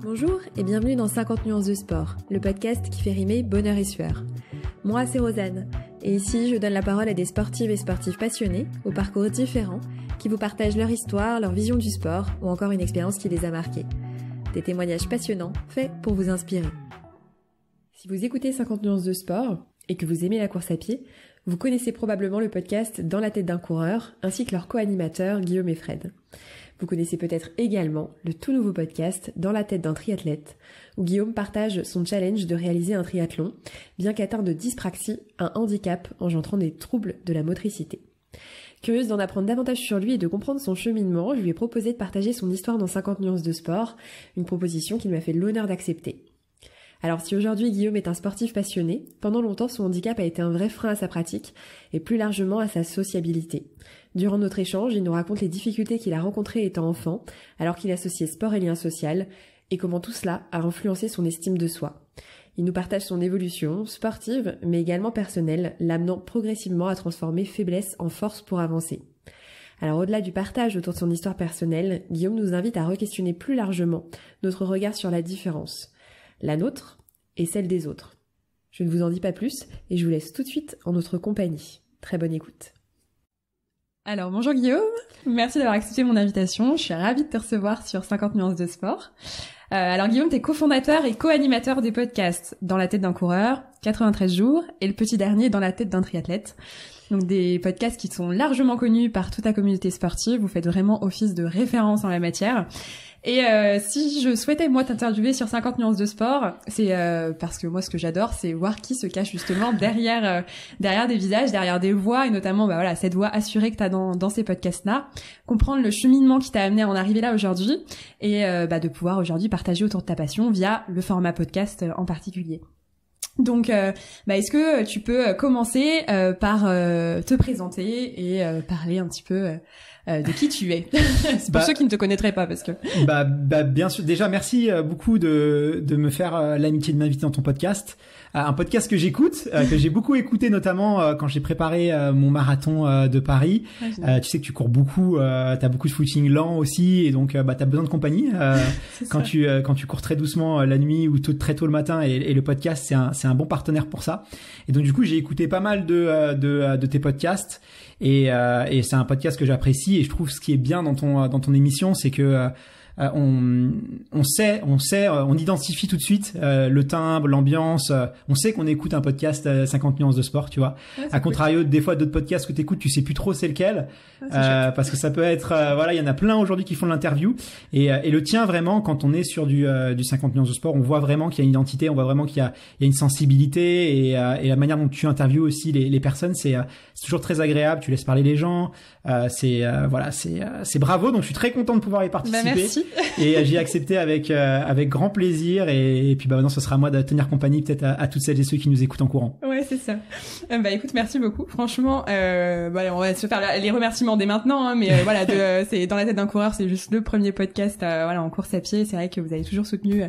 Bonjour et bienvenue dans 50 nuances de sport, le podcast qui fait rimer bonheur et sueur. Moi, c'est Rosanne, et ici, je donne la parole à des sportives et sportifs passionnés, aux parcours différents, qui vous partagent leur histoire, leur vision du sport, ou encore une expérience qui les a marqués. Des témoignages passionnants, faits pour vous inspirer. Si vous écoutez 50 nuances de sport, et que vous aimez la course à pied, vous connaissez probablement le podcast Dans la tête d'un coureur, ainsi que leurs co-animateurs Guillaume et Fred. Vous connaissez peut-être également le tout nouveau podcast Dans la tête d'un triathlète, où Guillaume partage son challenge de réaliser un triathlon, bien qu'atteint de dyspraxie, un handicap engendrant des troubles de la motricité. Curieuse d'en apprendre davantage sur lui et de comprendre son cheminement, je lui ai proposé de partager son histoire dans 50 nuances de sport, une proposition qu'il m'a fait l'honneur d'accepter. Alors si aujourd'hui Guillaume est un sportif passionné, pendant longtemps son handicap a été un vrai frein à sa pratique et plus largement à sa sociabilité. Durant notre échange, il nous raconte les difficultés qu'il a rencontrées étant enfant, alors qu'il associait sport et lien social, et comment tout cela a influencé son estime de soi. Il nous partage son évolution, sportive, mais également personnelle, l'amenant progressivement à transformer faiblesse en force pour avancer. Alors au-delà du partage autour de son histoire personnelle, Guillaume nous invite à re-questionner plus largement notre regard sur la différence. La nôtre et celle des autres. Je ne vous en dis pas plus et je vous laisse tout de suite en notre compagnie. Très bonne écoute. Alors bonjour Guillaume, merci d'avoir accepté mon invitation, je suis ravie de te recevoir sur 50 nuances de sport. Alors Guillaume, t'es cofondateur et co-animateur des podcasts Dans la tête d'un coureur, 93 jours et le petit dernier Dans la tête d'un triathlète. Donc des podcasts qui sont largement connus par toute la communauté sportive, vous faites vraiment office de référence en la matière. Et si je souhaitais moi t'interviewer sur 50 nuances de sport, c'est parce que moi ce que j'adore c'est voir qui se cache justement derrière des visages, derrière des voix et notamment cette voix assurée que t'as dans ces podcasts-là, comprendre le cheminement qui t'a amené à en arriver là aujourd'hui et de pouvoir aujourd'hui partager autour de ta passion via le format podcast en particulier. Donc, est-ce que tu peux commencer par te présenter et parler un petit peu de qui tu es. C'est pour ceux qui ne te connaîtraient pas parce que. Bien sûr. Déjà, merci beaucoup de me faire l'amitié de m'inviter dans ton podcast. Un podcast que j'écoute, que j'ai beaucoup écouté notamment quand j'ai préparé mon marathon de Paris. Tu sais que tu cours beaucoup, t'as beaucoup de footing lent aussi et donc t'as besoin de compagnie quand tu cours très doucement la nuit ou très tôt le matin et le podcast c'est un bon partenaire pour ça. Et donc du coup, j'ai écouté pas mal de tes podcasts et c'est un podcast que j'apprécie et je trouve ce qui est bien dans ton émission, c'est que on identifie tout de suite le timbre, l'ambiance, on sait qu'on écoute un podcast 50 nuances de sport, tu vois. Ouais, à contrario, des fois d'autres podcasts que t'écoutes, tu sais plus trop c'est lequel, parce que ça peut être il y en a plein aujourd'hui qui font de l'interview et le tien vraiment quand on est sur du 50 nuances de sport, on voit vraiment qu'il y a une identité, on voit vraiment qu'il y a une sensibilité et la manière dont tu interviews aussi les personnes, c'est toujours très agréable, tu laisses parler les gens, c'est bravo, donc je suis très content de pouvoir y participer. Merci. Et j'ai accepté avec grand plaisir et puis maintenant ce sera à moi de tenir compagnie peut-être à toutes celles et ceux qui nous écoutent en courant. Ouais, c'est ça. Écoute, merci beaucoup. Franchement, on va se faire les remerciements dès maintenant, hein, mais c'est Dans la tête d'un coureur, c'est juste le premier podcast en course à pied. C'est vrai que vous avez toujours soutenu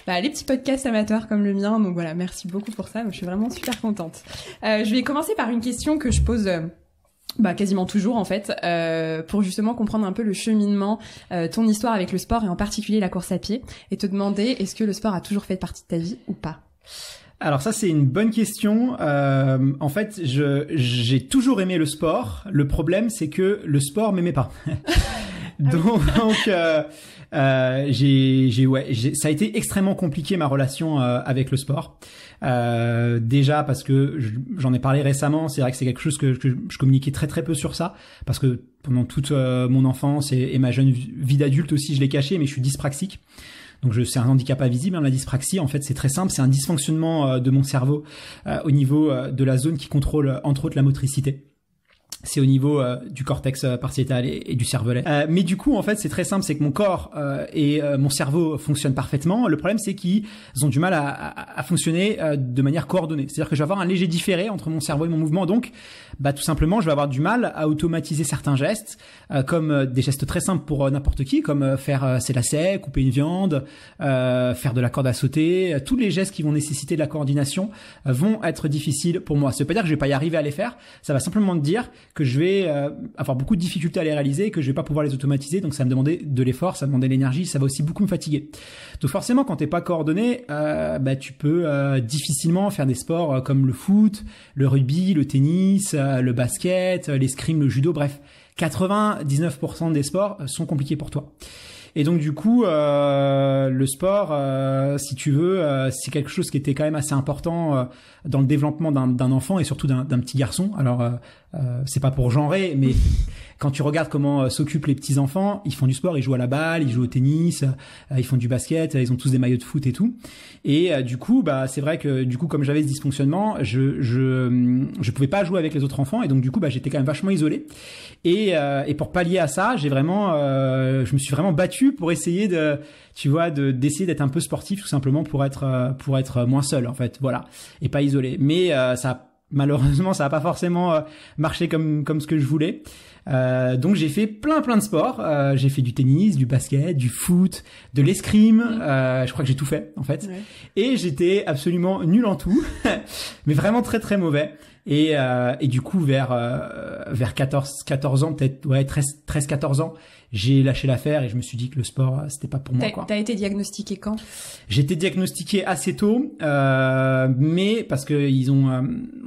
les petits podcasts amateurs comme le mien, donc voilà, merci beaucoup pour ça. Donc, je suis vraiment super contente. Je vais commencer par une question que je pose quasiment toujours en fait, pour justement comprendre un peu le cheminement, ton histoire avec le sport et en particulier la course à pied, et te demander est-ce que le sport a toujours fait partie de ta vie ou pas? Alors ça c'est une bonne question. En fait, j'ai toujours aimé le sport. Le problème c'est que le sport m'aimait pas. Donc ça a été extrêmement compliqué ma relation avec le sport. Déjà parce que j'en ai parlé récemment, c'est vrai que c'est quelque chose que je communiquais très très peu sur ça parce que pendant toute mon enfance et ma jeune vie d'adulte aussi je l'ai caché, mais je suis dyspraxique. Donc c'est un handicap invisible, la dyspraxie. En fait, c'est très simple, c'est un dysfonctionnement de mon cerveau au niveau de la zone qui contrôle entre autres la motricité. C'est au niveau du cortex parietal et du cervelet. Mais du coup, en fait, c'est très simple, c'est que mon corps et mon cerveau fonctionnent parfaitement. Le problème, c'est qu'ils ont du mal à fonctionner de manière coordonnée. C'est-à-dire que je vais avoir un léger différé entre mon cerveau et mon mouvement. Donc, tout simplement, je vais avoir du mal à automatiser certains gestes, comme des gestes très simples pour n'importe qui, comme faire ses lacets, couper une viande, faire de la corde à sauter. Tous les gestes qui vont nécessiter de la coordination vont être difficiles pour moi. Ça veut pas dire que je vais pas y arriver à les faire. Ça va simplement dire que je vais avoir beaucoup de difficultés à les réaliser et que je vais pas pouvoir les automatiser. Donc ça me demandait de l'effort, ça me demandait de l'énergie, ça va aussi beaucoup me fatiguer. Donc forcément, quand t'es pas coordonné, tu peux difficilement faire des sports comme le foot, le rugby, le tennis, le basket, l'escrime, le judo, bref. 99% des sports sont compliqués pour toi. Et donc du coup, le sport, si tu veux, c'est quelque chose qui était quand même assez important dans le développement d'un enfant et surtout d'un petit garçon. Alors, c'est pas pour genrer, mais quand tu regardes comment s'occupent les petits enfants, ils font du sport, ils jouent à la balle, ils jouent au tennis, ils font du basket, ils ont tous des maillots de foot et tout. Et du coup, c'est vrai que du coup, comme j'avais ce dysfonctionnement, je pouvais pas jouer avec les autres enfants et donc du coup, j'étais quand même vachement isolé. Et pour pallier à ça, je me suis vraiment battu pour essayer d'essayer d'être un peu sportif tout simplement pour être moins seul en fait, voilà, et pas isolé. Mais malheureusement, ça a pas forcément marché comme ce que je voulais. Donc j'ai fait plein de sports. J'ai fait du tennis, du basket, du foot, de l'escrime. Je crois que j'ai tout fait en fait. Ouais. Et j'étais absolument nul en tout, mais vraiment très mauvais. Et du coup vers 14 ans, peut-être 13-14 ans, j'ai lâché l'affaire et je me suis dit que le sport c'était pas pour moi quoi. T'as été diagnostiqué quand? J'ai été diagnostiqué assez tôt, mais parce que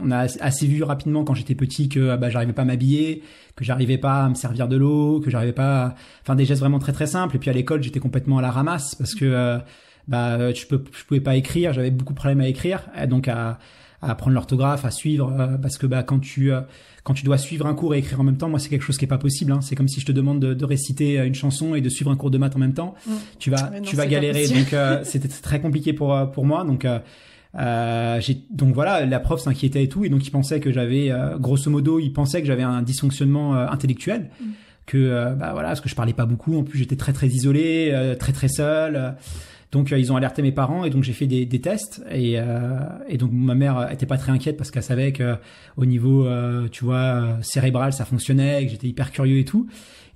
on a assez vu rapidement quand j'étais petit que j'arrivais pas à m'habiller, que j'arrivais pas à me servir de l'eau, que j'arrivais pas enfin des gestes vraiment très simples. Et puis à l'école j'étais complètement à la ramasse parce que je pouvais pas écrire, j'avais beaucoup de problèmes à écrire, donc à apprendre l'orthographe, à suivre, parce que quand tu dois suivre un cours et écrire en même temps, moi c'est quelque chose qui est pas possible. C'est comme si je te demande de réciter une chanson et de suivre un cours de maths en même temps. Tu vas galérer. Donc c'était très compliqué pour moi. Donc donc voilà, la prof s'inquiétait et tout, et donc il pensait que j'avais grosso modo, il pensait que j'avais un dysfonctionnement intellectuel, que parce que je parlais pas beaucoup. En plus j'étais très isolé, très seul. Donc ils ont alerté mes parents et donc j'ai fait des tests et donc ma mère était pas très inquiète parce qu'elle savait que au niveau cérébral ça fonctionnait, que j'étais hyper curieux et tout.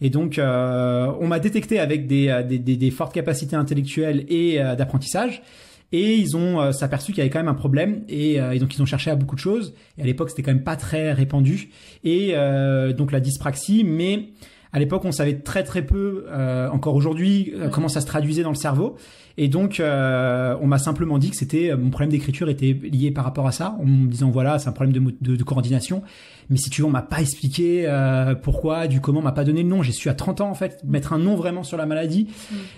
Et donc on m'a détecté avec des fortes capacités intellectuelles et d'apprentissage. Et ils ont s'aperçu qu'il y avait quand même un problème et donc ils ont cherché à beaucoup de choses. Et à l'époque c'était quand même pas très répandu. Et donc la dyspraxie, mais à l'époque on savait très peu, encore aujourd'hui, comment ça se traduisait dans le cerveau. Et donc on m'a simplement dit que c'était mon problème d'écriture était lié par rapport à ça, en me disant voilà, c'est un problème de coordination. Mais si tu veux, on m'a pas expliqué pourquoi, comment, on m'a pas donné le nom. J'ai su à 30 ans en fait mettre un nom vraiment sur la maladie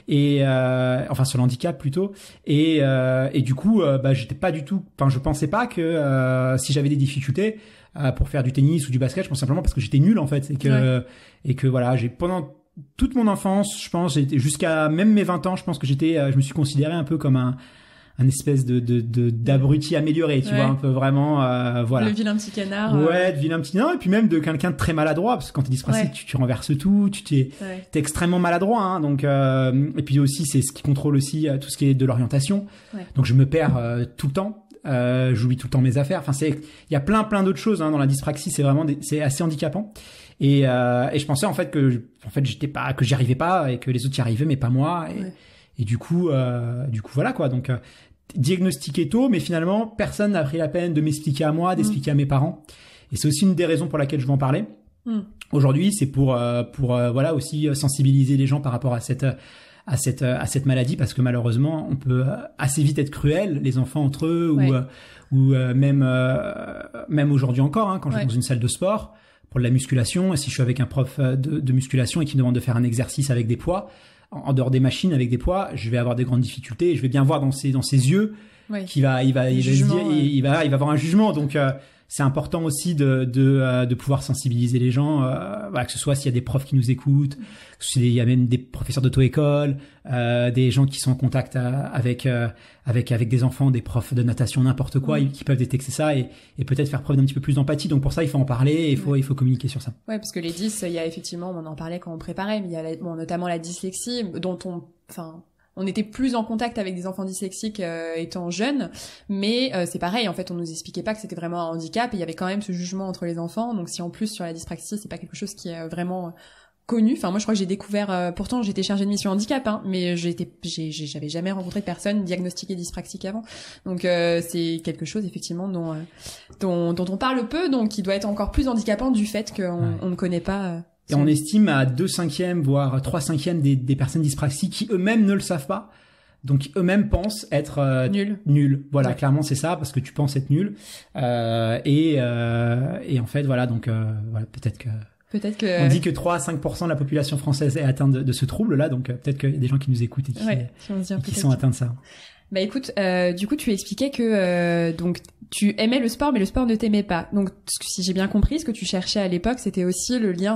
et enfin sur l'handicap plutôt. Et du coup j'étais pas du tout, enfin je pensais pas que si j'avais des difficultés pour faire du tennis ou du basket, je pense simplement parce que j'étais nul en fait et que voilà, j'ai pendant toute mon enfance, je pense, jusqu'à même mes 20 ans, je pense que je me suis considéré un peu comme un espèce d'abruti amélioré, tu vois, un peu vraiment, voilà. Le vilain petit canard. Ouais, le vilain petit canard, et puis même de quelqu'un de très maladroit, parce que quand t'es dyspraxique, tu renverses tout, t'es extrêmement maladroit, donc, et puis aussi, c'est ce qui contrôle aussi tout ce qui est de l'orientation. Ouais. Donc je me perds tout le temps. J'oublie tout le temps mes affaires. Enfin, il y a plein d'autres choses, dans la dyspraxie, c'est assez handicapant. Et je pensais, en fait, que j'y arrivais pas, et que les autres y arrivaient, mais pas moi. Et du coup, voilà, quoi. Donc, diagnostiqué tôt, mais finalement, personne n'a pris la peine de m'expliquer à moi, d'expliquer à mes parents. Et c'est aussi une des raisons pour laquelle je veux en parler. Aujourd'hui, c'est pour voilà, aussi sensibiliser les gens par rapport à cette maladie, parce que malheureusement, on peut assez vite être cruel, les enfants entre eux, ou même aujourd'hui encore, quand je vais dans une salle de sport, pour de la musculation, et si je suis avec un prof de musculation et qui me demande de faire un exercice avec des poids, en dehors des machines avec des poids, je vais avoir des grandes difficultés, et je vais bien voir dans ses yeux qu'il va avoir un jugement. Donc c'est important aussi de pouvoir sensibiliser les gens, que ce soit s'il y a des profs qui nous écoutent, il y a même des professeurs d'auto-école, des gens qui sont en contact avec des enfants, des profs de natation, n'importe quoi, qui peuvent détecter ça et peut-être faire preuve d'un petit peu plus d'empathie. Donc pour ça, il faut en parler et il faut communiquer sur ça. Ouais, parce que les dys, il y a effectivement, on en parlait quand on préparait, mais il y a notamment la dyslexie dont on était plus en contact avec des enfants dyslexiques étant jeunes, mais c'est pareil, en fait, on nous expliquait pas que c'était vraiment un handicap, et il y avait quand même ce jugement entre les enfants. Donc si en plus sur la dyspraxie, c'est pas quelque chose qui est vraiment connu. Enfin, moi, je crois que j'ai découvert. Pourtant, j'étais chargée de mission handicap, hein, mais j'avais jamais rencontré de personne diagnostiquée dyspraxique avant. Donc, c'est quelque chose effectivement dont on parle peu, donc qui doit être encore plus handicapant du fait qu'on ne connaît pas. Et on estime à 2/5, voire 3/5 des personnes dyspraxiques qui eux-mêmes ne le savent pas. Donc eux-mêmes pensent être nuls. Voilà, clairement c'est ça, parce que tu penses être nul. Et en fait, voilà, donc voilà, peut-être que on dit que 3 à 5% de la population française est atteinte de ce trouble-là, donc peut-être qu'il y a des gens qui nous écoutent et qui sont atteints de ça. Bah écoute, du coup tu expliquais que donc tu aimais le sport, mais le sport ne t'aimait pas. Donc si j'ai bien compris, ce que tu cherchais à l'époque, c'était aussi le lien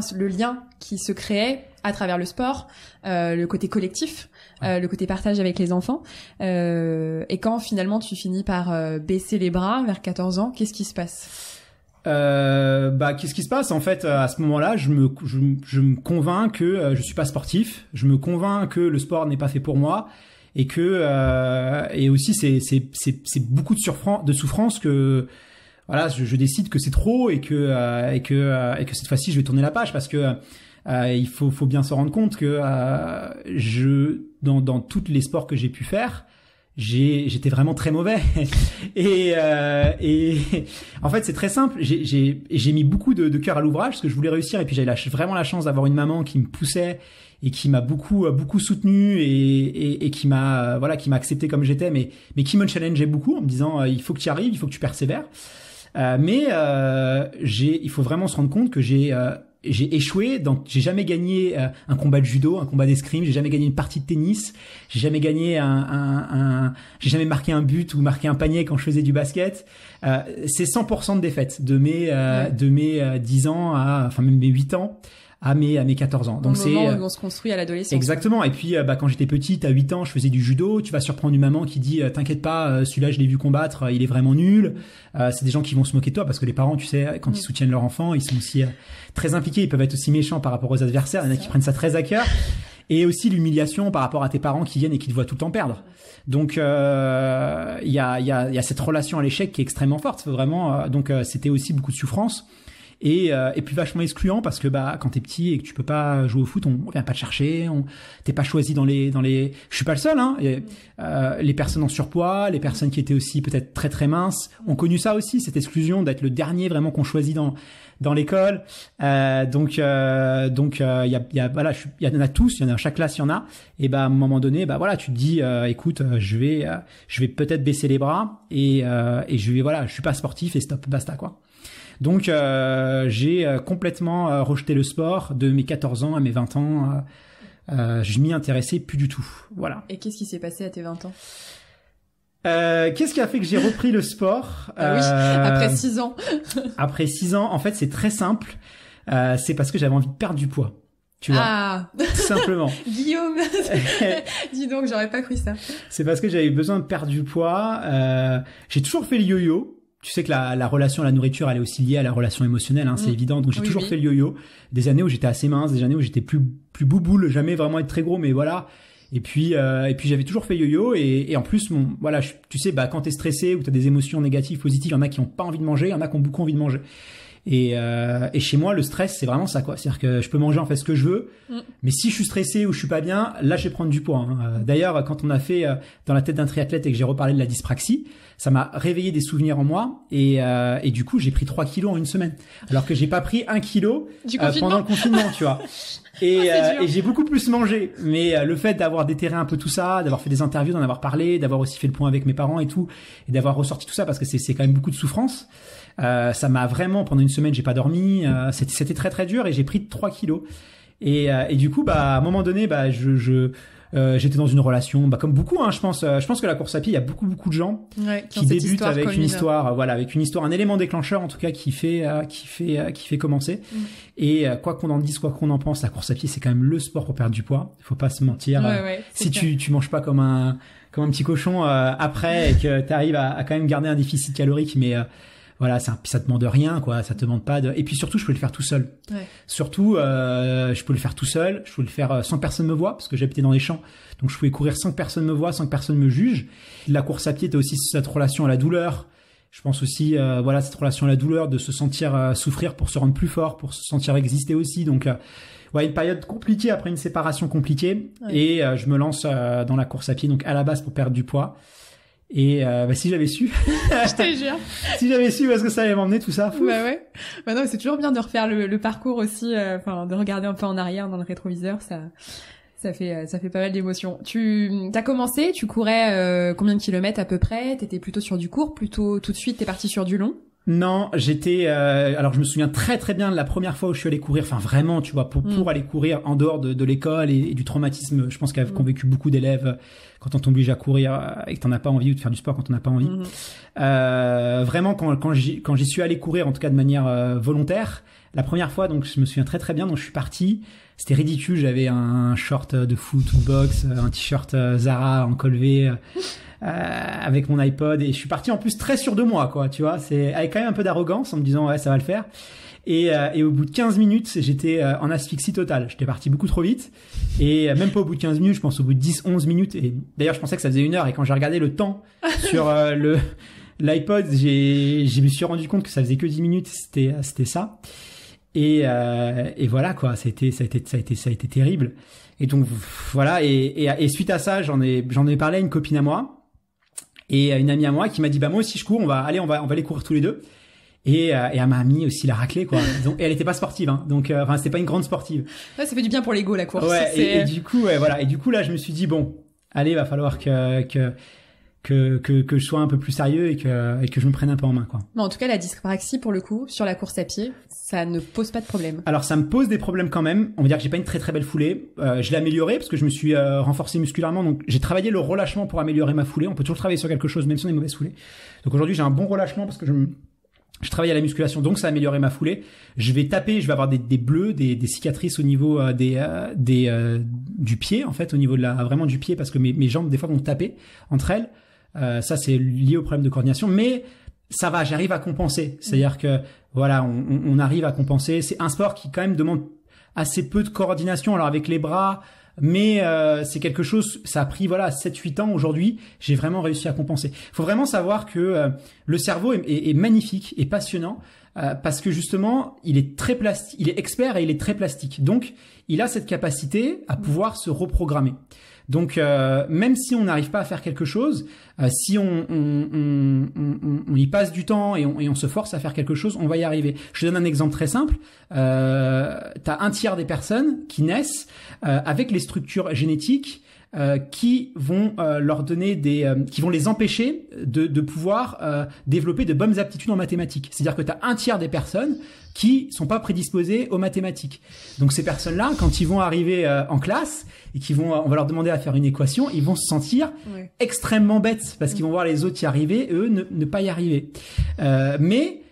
qui se créait à travers le sport, le côté collectif, le côté partage avec les enfants. Et quand finalement tu finis par baisser les bras vers 14 ans, qu'est-ce qui se passe ? Qu'est-ce qui se passe en fait à ce moment-là? Je me convainc que je suis pas sportif. Je me convainc que le sport n'est pas fait pour moi et que et aussi c'est beaucoup de souffrance que voilà, je décide que c'est trop et que cette fois-ci je vais tourner la page parce que il faut bien se rendre compte que dans tous les sports que j'ai pu faire, j'étais vraiment très mauvais et en fait c'est très simple, j'ai mis beaucoup de cœur à l'ouvrage parce que je voulais réussir et puis j'avais vraiment la chance d'avoir une maman qui me poussait et qui m'a beaucoup soutenu et qui m'a accepté comme j'étais mais qui me challengeait beaucoup en me disant il faut que tu y arrives, il faut que tu persévères, mais il faut vraiment se rendre compte que j'ai échoué, donc j'ai jamais gagné un combat de judo, un combat d'escrime, j'ai jamais gagné une partie de tennis, j'ai jamais gagné j'ai jamais marqué un but ou marqué un panier quand je faisais du basket. C'est 100% de défaite de mes 10 ans enfin même mes 8 ans à mes 14 ans. Donc c'est le moment où on se construit à l'adolescence. Exactement. Et puis quand j'étais petite, à 8 ans, je faisais du judo. Tu vas surprendre une maman qui dit t'inquiète pas, celui-là je l'ai vu combattre, il est vraiment nul. C'est des gens qui vont se moquer de toi parce que les parents, tu sais, quand ils soutiennent leur enfant, ils sont aussi très impliqués, ils peuvent être aussi méchants par rapport aux adversaires, il y en a qui prennent ça très à cœur. Et aussi l'humiliation par rapport à tes parents qui viennent et qui te voient tout le temps perdre. Donc il y a cette relation à l'échec qui est extrêmement forte, vraiment. Donc c'était aussi beaucoup de souffrance. Et puis vachement excluant parce que quand t'es petit et que tu peux pas jouer au foot, on vient pas te chercher, t'es pas choisi dans les je suis pas le seul, hein. Les personnes en surpoids, les personnes qui étaient aussi peut-être très très minces ont connu ça aussi, cette exclusion d'être le dernier vraiment qu'on choisit dans l'école. Donc il y en a tous, il y en a à chaque classe, il y en a. Et à un moment donné, voilà, tu te dis écoute, je vais peut-être baisser les bras et je suis pas sportif et stop, basta quoi. Donc j'ai complètement rejeté le sport de mes 14 ans à mes 20 ans. Je m'y intéressais plus du tout. Voilà. Et qu'est-ce qui s'est passé à tes 20 ans? Qu'est-ce qui a fait que j'ai repris le sport? Oui, après 6 ans. Après 6 ans, en fait, c'est très simple. C'est parce que j'avais envie de perdre du poids. Tu vois, tout simplement. Guillaume, dis donc, j'aurais pas cru ça. C'est parce que j'avais besoin de perdre du poids. J'ai toujours fait le yo-yo. Tu sais que la relation à la nourriture, elle est aussi liée à la relation émotionnelle, hein, c'est évident. Donc j'ai toujours fait le yo-yo. Des années où j'étais assez mince, des années où j'étais plus bouboule, jamais vraiment être très gros, mais voilà. Et puis j'avais toujours fait yo-yo et en plus tu sais quand t'es stressé ou t'as des émotions négatives, positives, il y en a qui ont pas envie de manger, il y en a qui ont beaucoup envie de manger. Et chez moi le stress c'est vraiment ça quoi, c'est-à-dire que je peux manger en fait ce que je veux, mais si je suis stressé ou je suis pas bien, là je vais prendre du poids. Hein. D'ailleurs quand on a fait dans la tête d'un triathlète et que j'ai reparlé de la dyspraxie, ça m'a réveillé des souvenirs en moi et du coup j'ai pris 3 kilos en une semaine, alors que j'ai pas pris 1 kilo pendant le confinement, tu vois. Et j'ai beaucoup plus mangé, mais le fait d'avoir déterré un peu tout ça, d'avoir fait des interviews, d'en avoir parlé, d'avoir aussi fait le point avec mes parents et tout, et d'avoir ressorti tout ça parce que c'est quand même beaucoup de souffrance. Ça m'a vraiment, pendant une semaine, j'ai pas dormi. C'était très très dur et j'ai pris 3 kilos. Et du coup, à un moment donné, j'étais dans une relation, comme beaucoup, hein, je pense que la course à pied, il y a beaucoup de gens qui débutent avec une histoire, un élément déclencheur en tout cas qui fait commencer. Et quoi qu'on en dise, quoi qu'on en pense, la course à pied c'est quand même le sport pour perdre du poids. Il faut pas se mentir. Si tu manges pas comme un petit cochon après et que t'arrives à quand même garder un déficit calorique, mais voilà, ça te demande rien, quoi. Ça te demande pas de. Et puis surtout, je peux le faire tout seul. Surtout, je peux le faire tout seul. Je peux le faire sans que personne me voit, parce que j'habitais dans les champs. Donc, je pouvais courir sans que personne me voie, sans que personne me juge. La course à pied, t'as aussi cette relation à la douleur Je pense aussi, voilà, cette relation à la douleur, de se sentir souffrir pour se rendre plus fort, pour se sentir exister aussi. Donc, ouais, une période compliquée après une séparation compliquée. Ouais. Et je me lance dans la course à pied, donc à la base pour perdre du poids. Et si j'avais su, je te jure, si j'avais su parce que ça allait m'emmener tout ça. Fou. Bah ouais. Bah non, c'est toujours bien de refaire le parcours aussi, enfin de regarder un peu en arrière dans le rétroviseur, ça fait pas mal d'émotions. T'as commencé, tu courais combien de kilomètres à peu près? T'étais plutôt sur du court, plutôt tout de suite t'es parti sur du long? Non, j'étais alors je me souviens très très bien de la première fois où je suis allé courir, enfin vraiment, tu vois, pour aller courir en dehors de l'école et du traumatisme, je pense qu'ont vécu beaucoup d'élèves quand on t'oblige à courir et que t'en as pas envie, ou de faire du sport quand on n'a pas envie. Vraiment quand j'y suis allé courir, en tout cas de manière volontaire, la première fois, donc je me souviens très très bien, donc je suis parti, c'était ridicule, j'avais un short de foot ou de boxe, un t-shirt Zara en col V, avec mon iPod, et je suis parti en plus très sûr de moi, quoi, tu vois, c'est avec quand même un peu d'arrogance en me disant ouais, ça va le faire. Et au bout de 15 minutes, j'étais en asphyxie totale. J'étais parti beaucoup trop vite. Et même pas au bout de 15 minutes, je pense au bout de 10-11 minutes. Et d'ailleurs, je pensais que ça faisait 1 heure. Et quand j'ai regardé le temps sur l'iPod, je me suis rendu compte que ça faisait que 10 minutes. C'était ça. Et voilà, quoi. Ça a été terrible. Et donc, voilà. Et suite à ça, j'en ai parlé à une copine à moi. Et à une amie à moi qui m'a dit, bah, moi aussi, je cours. On va aller courir tous les deux. Et elle m'a mis aussi la raclée, quoi. Donc, et elle était pas sportive, hein. Donc, enfin, c'était pas une grande sportive. Ouais, ça fait du bien pour l'ego, la course. Ouais. Et du coup, ouais, voilà. Et du coup, là, je me suis dit, bon, allez, va falloir que je sois un peu plus sérieux et que je me prenne un peu en main, quoi. Mais en tout cas, la dyspraxie, pour le coup, sur la course à pied, ça ne pose pas de problème. Alors, ça me pose des problèmes quand même. On va dire que j'ai pas une très très belle foulée. Je l'ai améliorée parce que je me suis renforcé musculairement. Donc, j'ai travaillé le relâchement pour améliorer ma foulée. On peut toujours travailler sur quelque chose, même si on a une mauvaise foulée. Donc, aujourd'hui, j'ai un bon relâchement parce que je travaille à la musculation, donc ça a amélioré ma foulée. Je vais avoir des bleus, des cicatrices au niveau du pied, en fait, au niveau vraiment du pied, parce que mes jambes des fois vont taper entre elles. Ça, c'est lié au problème de coordination, mais ça va, j'arrive à compenser. C'est-à-dire que voilà, on arrive à compenser. C'est un sport qui quand même demande assez peu de coordination. Alors avec les bras, mais c'est quelque chose, ça a pris 7-8 ans. Aujourd'hui, j'ai vraiment réussi à compenser. Il faut vraiment savoir que le cerveau est magnifique et passionnant parce que justement, il est très plastique, il est expert et il est très plastique. Donc, il a cette capacité à pouvoir se reprogrammer. Donc, même si on n'arrive pas à faire quelque chose, si on y passe du temps et on se force à faire quelque chose, on va y arriver. Je te donne un exemple très simple. T'as un tiers des personnes qui naissent avec les structures génétiques qui vont leur donner qui vont les empêcher de pouvoir développer de bonnes aptitudes en mathématiques. C'est-à-dire que tu as un tiers des personnes qui sont pas prédisposées aux mathématiques. Donc ces personnes-là, quand ils vont arriver en classe et on va leur demander à faire une équation, ils vont se sentir extrêmement bêtes parce qu'ils vont voir les autres y arriver, eux ne pas y arriver. Mais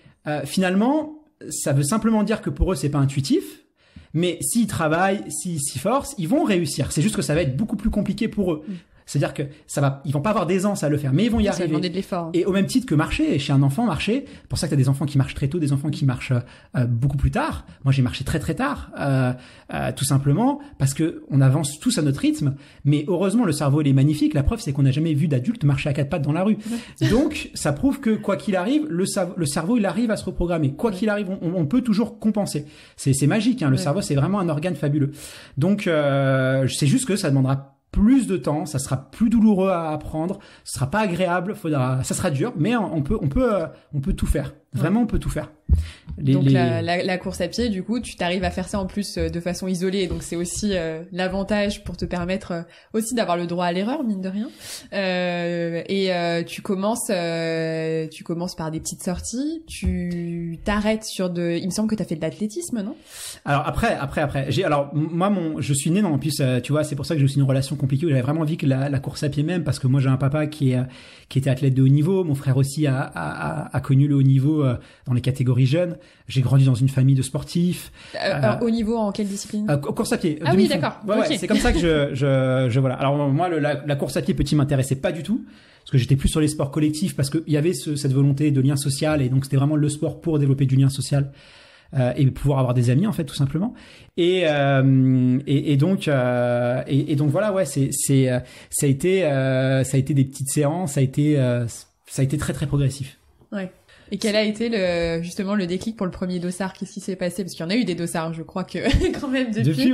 finalement, ça veut simplement dire que pour eux c'est pas intuitif. Mais s'ils travaillent, s'ils s'y forcent, ils vont réussir. C'est juste que ça va être beaucoup plus compliqué pour eux. C'est-à-dire que ils vont pas avoir d'aisance à le faire, mais ils vont y arriver. Ça va demander de l'effort. Et au même titre que marcher, chez un enfant, marcher, pour ça que t'as des enfants qui marchent très tôt, des enfants qui marchent beaucoup plus tard. Moi, j'ai marché très très tard, tout simplement parce que on avance tous à notre rythme. Mais heureusement, le cerveau il est magnifique. La preuve, c'est qu'on n'a jamais vu d'adulte marcher à 4 pattes dans la rue. Donc, ça prouve que quoi qu'il arrive, le cerveau il arrive à se reprogrammer. Quoi qu'il arrive, on peut toujours compenser. C'est magique, hein. Le cerveau, c'est vraiment un organe fabuleux. Donc, c'est juste que ça demandera plus de temps, ça sera plus douloureux à apprendre, ce sera pas agréable, ça sera dur, mais on peut tout faire. Vraiment, on peut tout faire. Donc la course à pied, du coup, tu t'arrives à faire ça en plus de façon isolée, donc c'est aussi l'avantage pour te permettre aussi d'avoir le droit à l'erreur, mine de rien. Tu commences par des petites sorties, tu t'arrêtes il me semble que t'as fait de l'athlétisme, non? Alors après, moi je suis né en plus, tu vois, c'est pour ça que j'ai aussi une relation compliquée. J'avais vraiment envie que la course à pied même, parce que moi j'ai un papa qui était athlète de haut niveau, mon frère aussi a connu le haut niveau dans les catégories jeunes. J'ai grandi dans une famille de sportifs. Haut niveau en quelle discipline? Course à pied. Ah oui, d'accord. Ouais, okay. C'est comme ça que je voilà. Alors moi, la course à pied petit m'intéressait pas du tout. Parce que j'étais plus sur les sports collectifs, parce qu'il y avait cette volonté de lien social, et donc c'était vraiment le sport pour développer du lien social. Et pouvoir avoir des amis en fait tout simplement et donc voilà, ouais, ça a été des petites séances, ça a été très très progressif. Ouais. Et quel a été justement le déclic pour le premier dossard? Qu'est-ce qui s'est passé? Parce qu'il y en a eu des dossards, je crois que quand même depuis.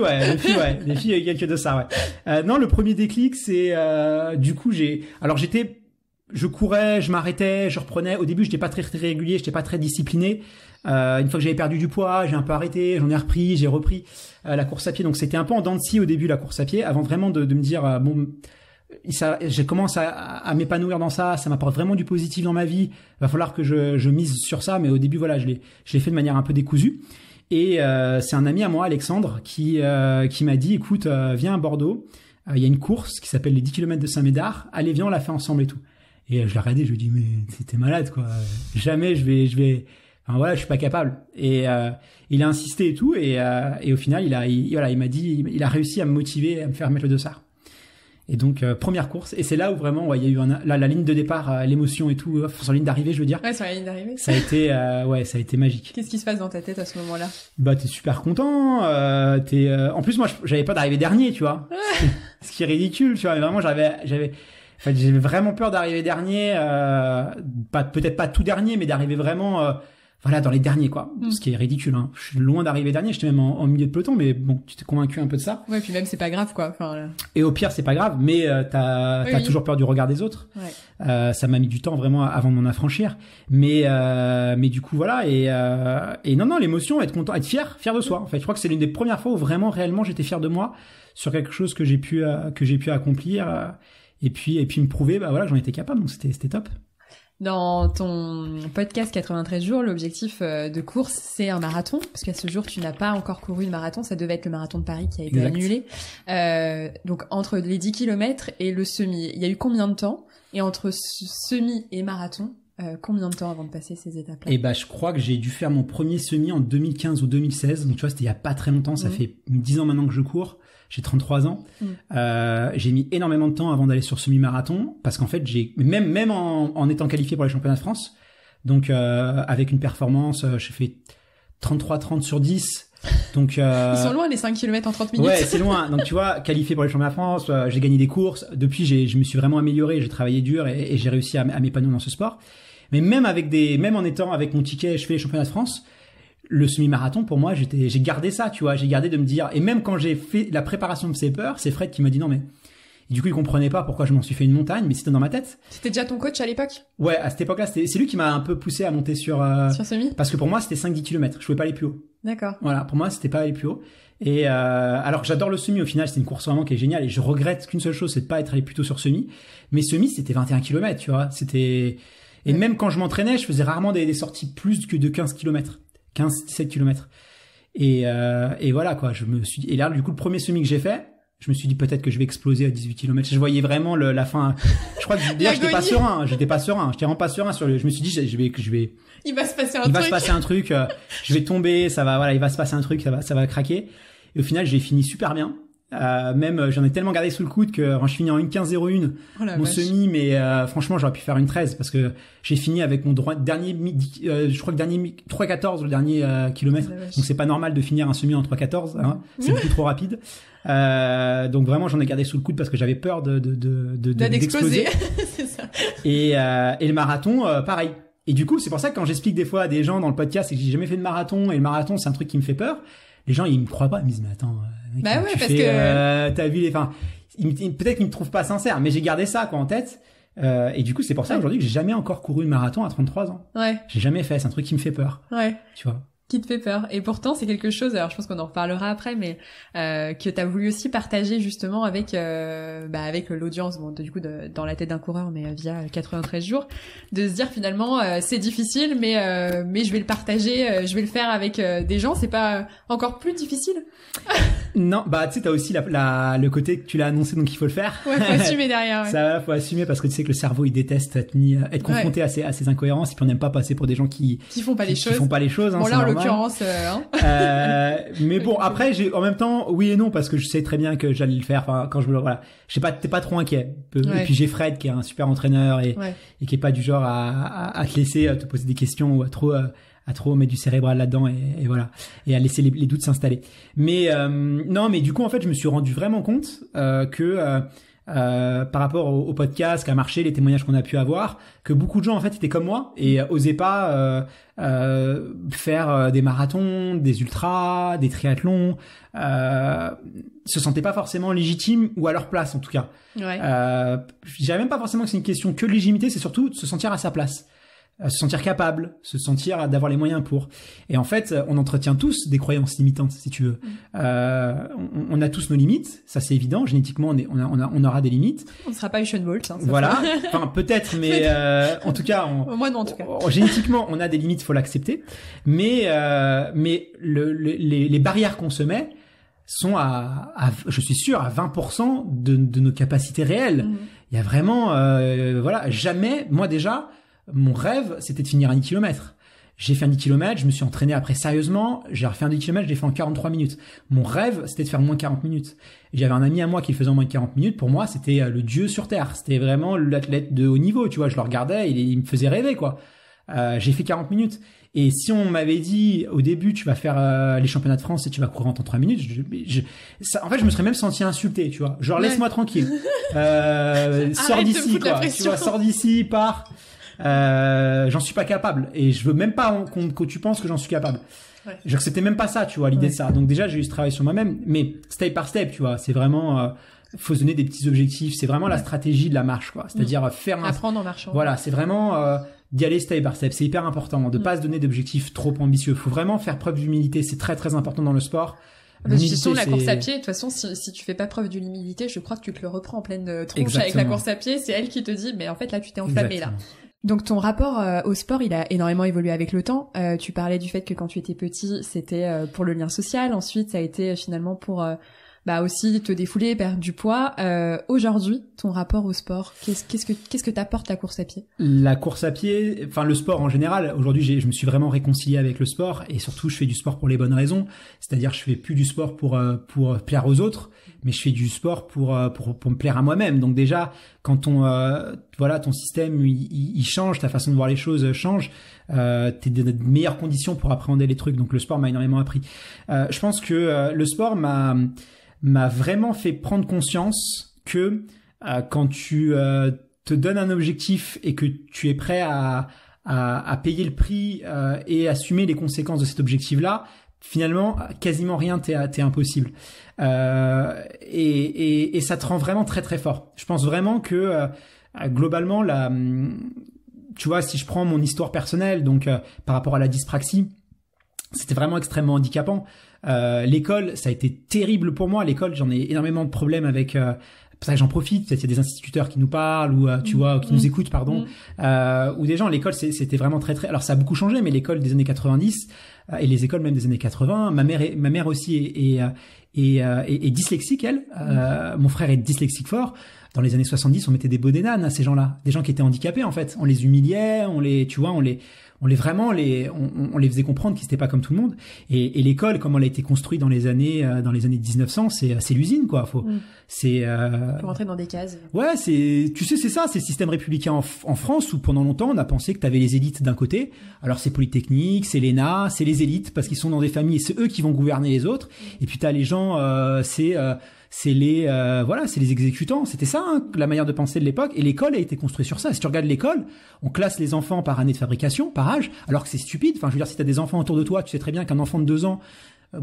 Depuis, il y a eu quelques dossards, ouais. Non, le premier déclic, c'est du coup je courais, je m'arrêtais, je reprenais. Au début, j'étais pas très régulier, j'étais pas très discipliné. Une fois que j'avais perdu du poids, j'ai un peu arrêté, j'en ai repris, j'ai repris la course à pied. Donc c'était un peu en dents de scie au début la course à pied, avant vraiment de me dire bon. Je commence à m'épanouir dans ça m'apporte vraiment du positif dans ma vie, va falloir que je mise sur ça, mais au début voilà, je l'ai fait de manière un peu décousue. Et c'est un ami à moi, Alexandre, qui m'a dit écoute, viens à Bordeaux, il y a une course qui s'appelle les 10 km de Saint-Médard, allez viens, on la fait ensemble et tout. Et je l'ai regardé, je lui ai dit mais t'es malade quoi, jamais je vais enfin voilà, je suis pas capable. Et il a insisté et tout, et au final il m'a dit, il a réussi à me motiver, à me faire mettre le dossard. Et donc première course, et c'est là où vraiment il y a eu la ligne de départ, l'émotion et tout, sur la ligne d'arrivée je veux dire. Ouais, sur la ligne d'arrivée. Ça a été magique. Qu'est-ce qui se passe dans ta tête à ce moment-là? Bah t'es super content, en plus moi j'avais peur d'arriver dernier, tu vois. Ce qui est ridicule, tu vois, mais vraiment j'avais vraiment peur d'arriver dernier, peut-être pas tout dernier, mais d'arriver vraiment voilà, dans les derniers, quoi. Ce qui est ridicule, hein. Je suis loin d'arriver dernier, j'étais même en milieu de peloton, mais bon, tu t'es convaincu un peu de ça. Ouais, puis même, c'est pas grave, quoi. Enfin, Et au pire, c'est pas grave, mais t'as toujours peur du regard des autres. Ouais. Ça m'a mis du temps, vraiment, avant de m'en affranchir. Mais du coup, voilà, et non, l'émotion, être content, être fier de soi. En fait, je crois que c'est l'une des premières fois où vraiment, réellement, j'étais fier de moi sur quelque chose que j'ai pu accomplir, et puis me prouver, bah voilà, j'en étais capable, donc c'était top. Dans ton podcast 93 jours, l'objectif de course, c'est un marathon, parce qu'à ce jour, tu n'as pas encore couru le marathon. Ça devait être le marathon de Paris qui a été annulé. Donc, entre les 10 km et le semi, il y a eu combien de temps? Et entre semi et marathon, combien de temps avant de passer ces étapes-là? Et bah, je crois que j'ai dû faire mon premier semi en 2015 ou 2016. Donc, tu vois, c'était il y a pas très longtemps. Ça fait 10 ans maintenant que je cours. J'ai 33 ans. J'ai mis énormément de temps avant d'aller sur semi-marathon parce qu'en fait, même en étant qualifié pour les championnats de France, donc avec une performance, j'ai fait 33-30 sur 10. Donc ils sont loin les 5 km en 30 minutes. Ouais, c'est loin. Donc tu vois, qualifié pour les championnats de France, j'ai gagné des courses. Depuis, je me suis vraiment amélioré, j'ai travaillé dur et j'ai réussi à m'épanouir dans ce sport. Mais même en étant avec mon ticket, je fais les championnats de France. Le semi-marathon, pour moi, j'ai gardé ça, tu vois. J'ai gardé de me dire, et même quand j'ai fait la préparation de ces peurs, c'est Fred qui m'a dit non, mais, et du coup, il comprenait pas pourquoi je m'en suis fait une montagne, mais c'était dans ma tête. C'était déjà ton coach à l'époque? Ouais, à cette époque-là, c'est lui qui m'a un peu poussé à monter sur semi? Parce que pour moi, c'était 5-10 km. Je pouvais pas aller plus haut. D'accord. Voilà. Pour moi, c'était pas aller plus haut. Et, alors j'adore le semi, au final, c'est une course vraiment qui est géniale, et je regrette qu'une seule chose, c'est de pas être allé plus tôt sur semi. Mais semi, c'était 21 km, tu vois. Et même quand je m'entraînais, je faisais rarement des sorties plus que de 15 km. 15-17 km. Et voilà, quoi. Et là, du coup, le premier semi que j'ai fait, je me suis dit peut-être que je vais exploser à 18 km. Je voyais vraiment la fin. Je crois que déjà, j'étais pas serein. J'étais vraiment pas serein je me suis dit, je vais. Il va se passer un truc. Je vais tomber, ça va, voilà, il va se passer un truc, ça va craquer. Et au final, j'ai fini super bien. Même j'en ai tellement gardé sous le coude que quand je finis en 1:15:01 mon semi, mais franchement j'aurais pu faire une 13 parce que j'ai fini avec mon dernier je crois que dernier 3:14 le dernier kilomètre, donc c'est pas normal de finir un semi en 3:14, hein. C'est beaucoup trop rapide. Donc vraiment j'en ai gardé sous le coude parce que j'avais peur d'exploser. C'est ça. Et le marathon pareil. Et du coup c'est pour ça que quand j'explique des fois à des gens dans le podcast et que j'ai jamais fait de marathon, et le marathon c'est un truc qui me fait peur, les gens ils me croient pas, ils me disent mais attends mec, bah ouais, parce que t'as vu peut-être qu'ils me trouvent pas sincère, mais j'ai gardé ça quoi en tête, et du coup c'est pour ça aujourd'hui que j'ai jamais encore couru le marathon à 33 ans. Ouais. J'ai jamais fait, c'est un truc qui me fait peur. Ouais. Tu vois. Qui te fait peur. Et pourtant, c'est quelque chose, alors je pense qu'on en reparlera après, mais que t'as voulu aussi partager justement avec avec l'audience, bon, du coup, dans la tête d'un coureur, mais via 93 jours, de se dire finalement, c'est difficile, mais je vais le partager, je vais le faire avec des gens, c'est pas encore plus difficile? Non, bah tu sais, t'as aussi le côté que tu l'as annoncé, donc il faut le faire. Ouais, faut assumer derrière. Ouais. Ça, faut assumer parce que tu sais que le cerveau il déteste être confronté à ces incohérences, et puis on n'aime pas passer pour des gens qui font pas les choses. Hein, bon là, en l'occurrence, mais bon, après en même temps, oui et non, parce que je sais très bien que j'allais le faire. Enfin, quand t'es pas trop inquiet. Et puis j'ai Fred qui est un super entraîneur et qui est pas du genre à te laisser te poser des questions ou à trop mettre du cérébral là-dedans et voilà, et à laisser les doutes s'installer. Mais non, mais du coup en fait je me suis rendu vraiment compte que par rapport au podcast qui a marché, les témoignages qu'on a pu avoir, que beaucoup de gens en fait étaient comme moi et osaient pas faire des marathons, des ultras, des triathlons, se sentaient pas forcément légitimes ou à leur place en tout cas. Ouais. Je dirais même pas forcément que c'est une question que de légitimité, c'est surtout de se sentir à sa place. Se sentir capable, se sentir d'avoir les moyens pour. Et en fait, on entretient tous des croyances limitantes, si tu veux. On a tous nos limites, ça c'est évident. Génétiquement, on aura des limites. On ne sera pas Usain Bolt. Hein, voilà. Enfin, peut-être, mais en tout cas, moi non, en tout cas. Génétiquement, on a des limites, faut l'accepter. Mais les barrières qu'on se met sont je suis sûr, à 20% de nos capacités réelles. Il y a vraiment, voilà, jamais, moi déjà. Mon rêve, c'était de finir un 10 km. J'ai fait un 10 km, je me suis entraîné après sérieusement, j'ai refait un 10 km, je l'ai fait en 43 minutes. Mon rêve, c'était de faire moins 40 minutes. Et j'avais un ami à moi qui le faisait en moins de 40 minutes. Pour moi, c'était le dieu sur terre. C'était vraiment l'athlète de haut niveau, tu vois. Je le regardais, il me faisait rêver, quoi. J'ai fait 40 minutes. Et si on m'avait dit au début, tu vas faire les championnats de France et tu vas courir en temps 3 minutes, en fait, je me serais même senti insulté, tu vois. Genre, laisse-moi tranquille. Sors d'ici, quoi. Tu vois, sors d'ici, pars. J'en suis pas capable et je veux même pas que tu penses que j'en suis capable. Ouais. J'acceptais même pas ça, tu vois, l'idée de ça. Donc déjà, j'ai eu ce travail sur moi-même, mais step par step, tu vois, c'est vraiment faut se donner des petits objectifs, c'est vraiment la stratégie de la marche, quoi. C'est-à-dire apprendre en marchant. Voilà, c'est vraiment d'y aller step par step, c'est hyper important de pas se donner d'objectifs trop ambitieux. Faut vraiment faire preuve d'humilité, c'est très très important dans le sport. Parce que la course à pied, de toute façon, si tu fais pas preuve d'humilité, je crois que tu te le reprends en pleine tronche avec la course à pied, c'est elle qui te dit mais en fait là tu t'es enflammé là. Donc ton rapport au sport, il a énormément évolué avec le temps. Tu parlais du fait que quand tu étais petit, c'était pour le lien social. Ensuite, ça a été finalement pour aussi te défouler, perdre du poids. Aujourd'hui, ton rapport au sport, qu'est-ce que t'apporte la course à pied? La course à pied, enfin le sport en général. Aujourd'hui, je me suis vraiment réconcilié avec le sport et surtout, je fais du sport pour les bonnes raisons. C'est-à-dire, je fais plus du sport pour plaire aux autres, mais je fais du sport pour me plaire à moi-même. Donc déjà, quand ton système il change, ta façon de voir les choses change, t'es dans de meilleures conditions pour appréhender les trucs. Donc le sport m'a énormément appris. Je pense que le sport m'a vraiment fait prendre conscience que quand tu te donnes un objectif et que tu es prêt à payer le prix et assumer les conséquences de cet objectif-là, finalement, quasiment rien t'est impossible. Et ça te rend vraiment très très fort. Je pense vraiment que globalement, tu vois, si je prends mon histoire personnelle, donc par rapport à la dyspraxie, c'était vraiment extrêmement handicapant. L'école, ça a été terrible pour moi. L'école, j'en ai énormément de problèmes avec. Pour ça que j'en profite. Peut-être il y a des instituteurs qui nous parlent ou tu vois, qui nous écoutent, pardon, ou des gens. L'école, c'était vraiment très très. Alors ça a beaucoup changé, mais l'école des années 90 et les écoles même des années 80. Ma mère aussi est dyslexique, elle. Mon frère est dyslexique fort. Dans les années 70, on mettait des bonnets d'âne à ces gens-là, des gens qui étaient handicapés en fait. On les humiliait, on les faisait comprendre qu'ils n'étaient pas comme tout le monde. Et l'école, comme elle a été construite dans les années 1900, c'est l'usine quoi. Faut rentrer dans des cases. Ouais, c'est ça, c'est le système républicain en France où pendant longtemps on a pensé que t'avais les élites d'un côté. Alors c'est Polytechnique, c'est l'ENA, c'est les élites parce qu'ils sont dans des familles et c'est eux qui vont gouverner les autres. Et puis t'as les gens, c'est les exécutants. C'était ça, hein, la manière de penser de l'époque. Et l'école a été construite sur ça. Si tu regardes l'école, on classe les enfants par année de fabrication, par âge, alors que c'est stupide. Enfin, je veux dire, si t'as des enfants autour de toi, tu sais très bien qu'un enfant de 2 ans,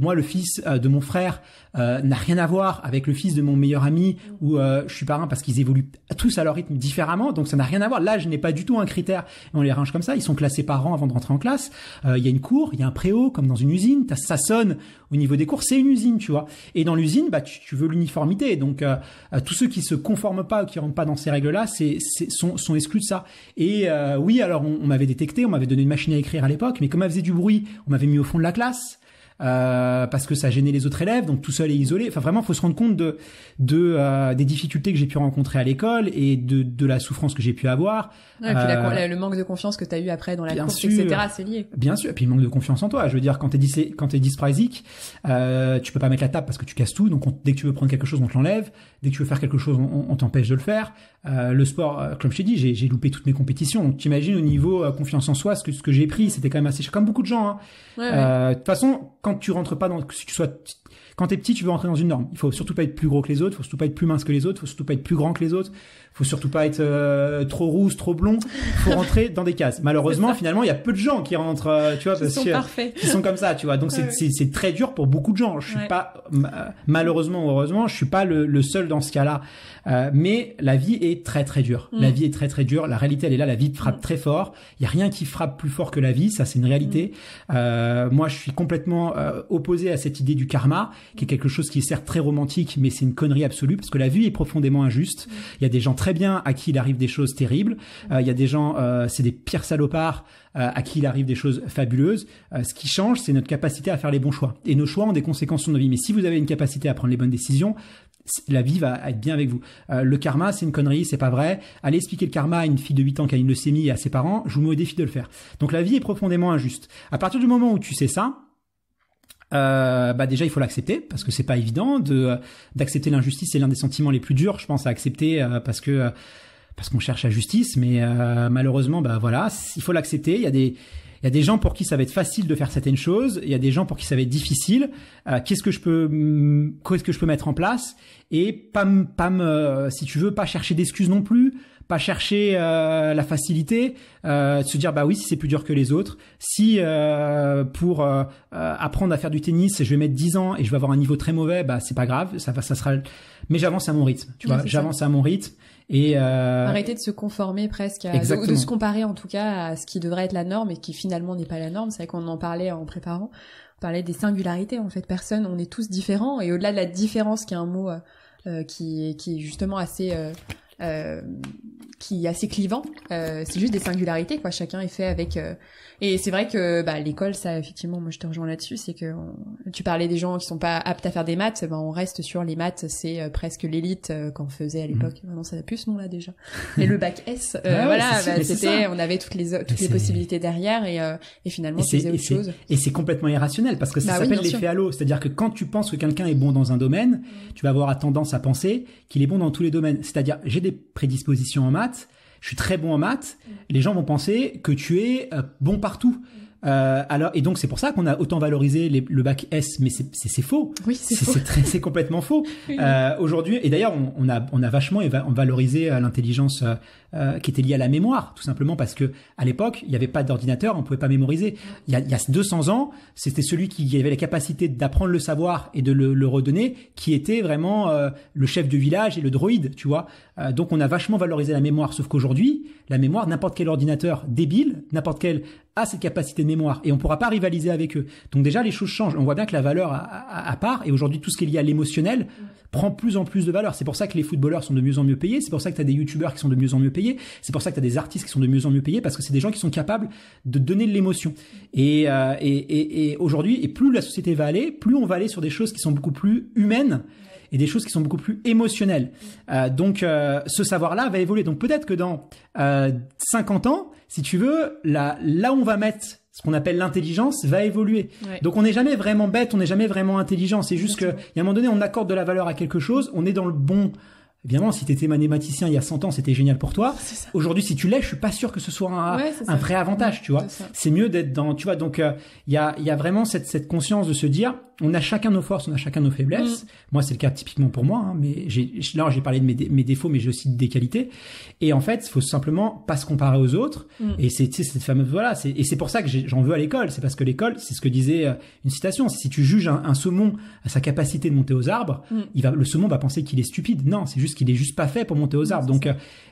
moi, le fils de mon frère n'a rien à voir avec le fils de mon meilleur ami où je suis parrain parce qu'ils évoluent tous à leur rythme différemment. Donc, ça n'a rien à voir. L'âge n'est pas du tout un critère. Et on les range comme ça. Ils sont classés par an avant de rentrer en classe. Il y a une cour, il y a un préau, comme dans une usine. Ça sonne au niveau des cours. C'est une usine, tu vois. Et dans l'usine, tu veux l'uniformité. Donc, tous ceux qui se conforment pas ou qui rentrent pas dans ces règles-là, sont exclus de ça. Et oui, alors on m'avait détecté, on m'avait donné une machine à écrire à l'époque, mais comme elle faisait du bruit, on m'avait mis au fond de la classe. Parce que ça gênait les autres élèves, donc tout seul et isolé. Enfin, vraiment, faut se rendre compte des difficultés que j'ai pu rencontrer à l'école et de la souffrance que j'ai pu avoir. Ouais, et puis le manque de confiance que t'as eu après dans la course, etc., c'est lié. Bien sûr, et puis le manque de confiance en toi. Je veux dire, quand t'es dyspraxique, tu peux pas mettre la table parce que tu casses tout. Donc, dès que tu veux prendre quelque chose, on te l'enlève. Dès que tu veux faire quelque chose, on t'empêche de le faire. Le sport, comme je t'ai dit, j'ai loupé toutes mes compétitions. Donc, t'imagines au niveau confiance en soi, ce que j'ai pris, c'était quand même assez cher, comme beaucoup de gens. Hein. De toute façon, quand tu rentres pas quand t'es petit, tu veux rentrer dans une norme. Il faut surtout pas être plus gros que les autres, faut surtout pas être plus mince que les autres, faut surtout pas être plus grand que les autres, faut surtout pas être trop rousse, trop blond. Faut rentrer dans des cases. Malheureusement, finalement, il y a peu de gens qui rentrent, tu vois, parce que qui sont comme ça, tu vois. Donc c'est très dur pour beaucoup de gens. Je suis pas malheureusement ou heureusement, je suis pas le seul dans ce cas-là. Mais la vie est très très dure. La vie est très très dure. La réalité, elle est là. La vie te frappe très fort. Il y a rien qui frappe plus fort que la vie. Ça, c'est une réalité. Moi, je suis complètement opposé à cette idée du karma, qui est quelque chose qui est certes très romantique, mais c'est une connerie absolue parce que la vie est profondément injuste. Il y a des gens très bien à qui il arrive des choses terribles. Il y a des gens, c'est des pires salopards à qui il arrive des choses fabuleuses. Ce qui change, c'est notre capacité à faire les bons choix. Et nos choix ont des conséquences sur nos vies. Mais si vous avez une capacité à prendre les bonnes décisions, la vie va être bien avec vous. Le karma, c'est une connerie, c'est pas vrai. Allez expliquer le karma à une fille de 8 ans qui a une leucémie et à ses parents, je vous mets au défi de le faire. Donc la vie est profondément injuste. À partir du moment où tu sais ça, déjà il faut l'accepter parce que c'est pas évident d'accepter l'injustice. C'est l'un des sentiments les plus durs, je pense, à accepter parce qu'on cherche la justice, mais malheureusement, voilà, il faut l'accepter. Il y a des gens pour qui ça va être facile de faire certaines choses. Il y a des gens pour qui ça va être difficile. Qu'est-ce que je peux mettre en place et si tu veux, pas chercher d'excuses non plus, pas chercher la facilité, se dire oui, si c'est plus dur que les autres, si pour apprendre à faire du tennis, je vais mettre 10 ans et je vais avoir un niveau très mauvais, c'est pas grave, ça sera. Mais j'avance à mon rythme, tu vois, j'avance à mon rythme. Et arrêter de se conformer presque de se comparer en tout cas à ce qui devrait être la norme et qui finalement n'est pas la norme. C'est vrai qu'on en parlait en préparant, on parlait des singularités en fait. Personne, on est tous différents et au-delà de la différence qui est un mot qui est justement assez qui est assez clivant, c'est juste des singularités quoi, chacun est fait avec et c'est vrai que l'école, ça effectivement, moi je te rejoins là-dessus, c'est que tu parlais des gens qui sont pas aptes à faire des maths, on reste sur les maths, c'est presque l'élite qu'on faisait à l'époque. Maintenant ça n'a plus ce nom là déjà. Mais le bac S, c'était, on avait toutes les possibilités derrière et finalement tu faisais autre chose. Et c'est complètement irrationnel parce que ça s'appelle l'effet halo, c'est-à-dire que quand tu penses que quelqu'un est bon dans un domaine, tu vas avoir tendance à penser qu'il est bon dans tous les domaines. C'est-à-dire j'ai des prédispositions en maths, je suis très bon en maths, les gens vont penser que tu es bon partout. Et donc c'est pour ça qu'on a autant valorisé le bac S, mais c'est faux. Oui, c'est complètement faux. Oui. Aujourd'hui, et d'ailleurs on a vachement valorisé l'intelligence qui était liée à la mémoire, tout simplement parce que à l'époque il n'y avait pas d'ordinateur, on pouvait pas mémoriser. Il y a 200 ans, c'était celui qui avait la capacité d'apprendre le savoir et de le redonner, qui était vraiment le chef de village et le droïde, tu vois. Donc on a vachement valorisé la mémoire, sauf qu'aujourd'hui la mémoire, n'importe quel ordinateur débile, n'importe quel a cette capacité de mémoire et on pourra pas rivaliser avec eux. Donc déjà les choses changent. On voit bien que la valeur à part, et aujourd'hui tout ce qui est lié à l'émotionnel prend plus en plus de valeur. C'est pour ça que les footballeurs sont de mieux en mieux payés, c'est pour ça que tu as des youtubeurs qui sont de mieux en mieux payés, c'est pour ça que tu as des artistes qui sont de mieux en mieux payés, parce que c'est des gens qui sont capables de donner de l'émotion. Et aujourd'hui, et plus la société va aller, plus on va aller sur des choses qui sont beaucoup plus humaines et des choses qui sont beaucoup plus émotionnelles. Donc ce savoir-là va évoluer. Donc peut-être que dans 50 ans, si tu veux, là où on va mettre ce qu'on appelle l'intelligence va évoluer. Ouais. Donc on n'est jamais vraiment bête, on n'est jamais vraiment intelligent. C'est juste qu'il y a un moment donné, on accorde de la valeur à quelque chose, on est dans le bon. Évidemment, si tu étais mathématicien il y a 100 ans, c'était génial pour toi. Aujourd'hui, si tu l'es, je suis pas sûr que ce soit un vrai avantage, tu vois. C'est mieux d'être dans, tu vois. Donc, il y a vraiment cette conscience de se dire, on a chacun nos forces, on a chacun nos faiblesses. Moi, c'est le cas typiquement pour moi, hein, mais là, j'ai parlé de mes défauts, mais j'ai aussi des qualités. Et en fait, il faut simplement pas se comparer aux autres. Et c'est cette fameuse, voilà, et c'est pour ça que j'en veux à l'école. C'est parce que l'école, c'est ce que disait une citation. Si tu juges un saumon à sa capacité de monter aux arbres, le saumon va penser qu'il est stupide. Non, c'est juste qu'il est juste pas fait pour monter aux arbres. Donc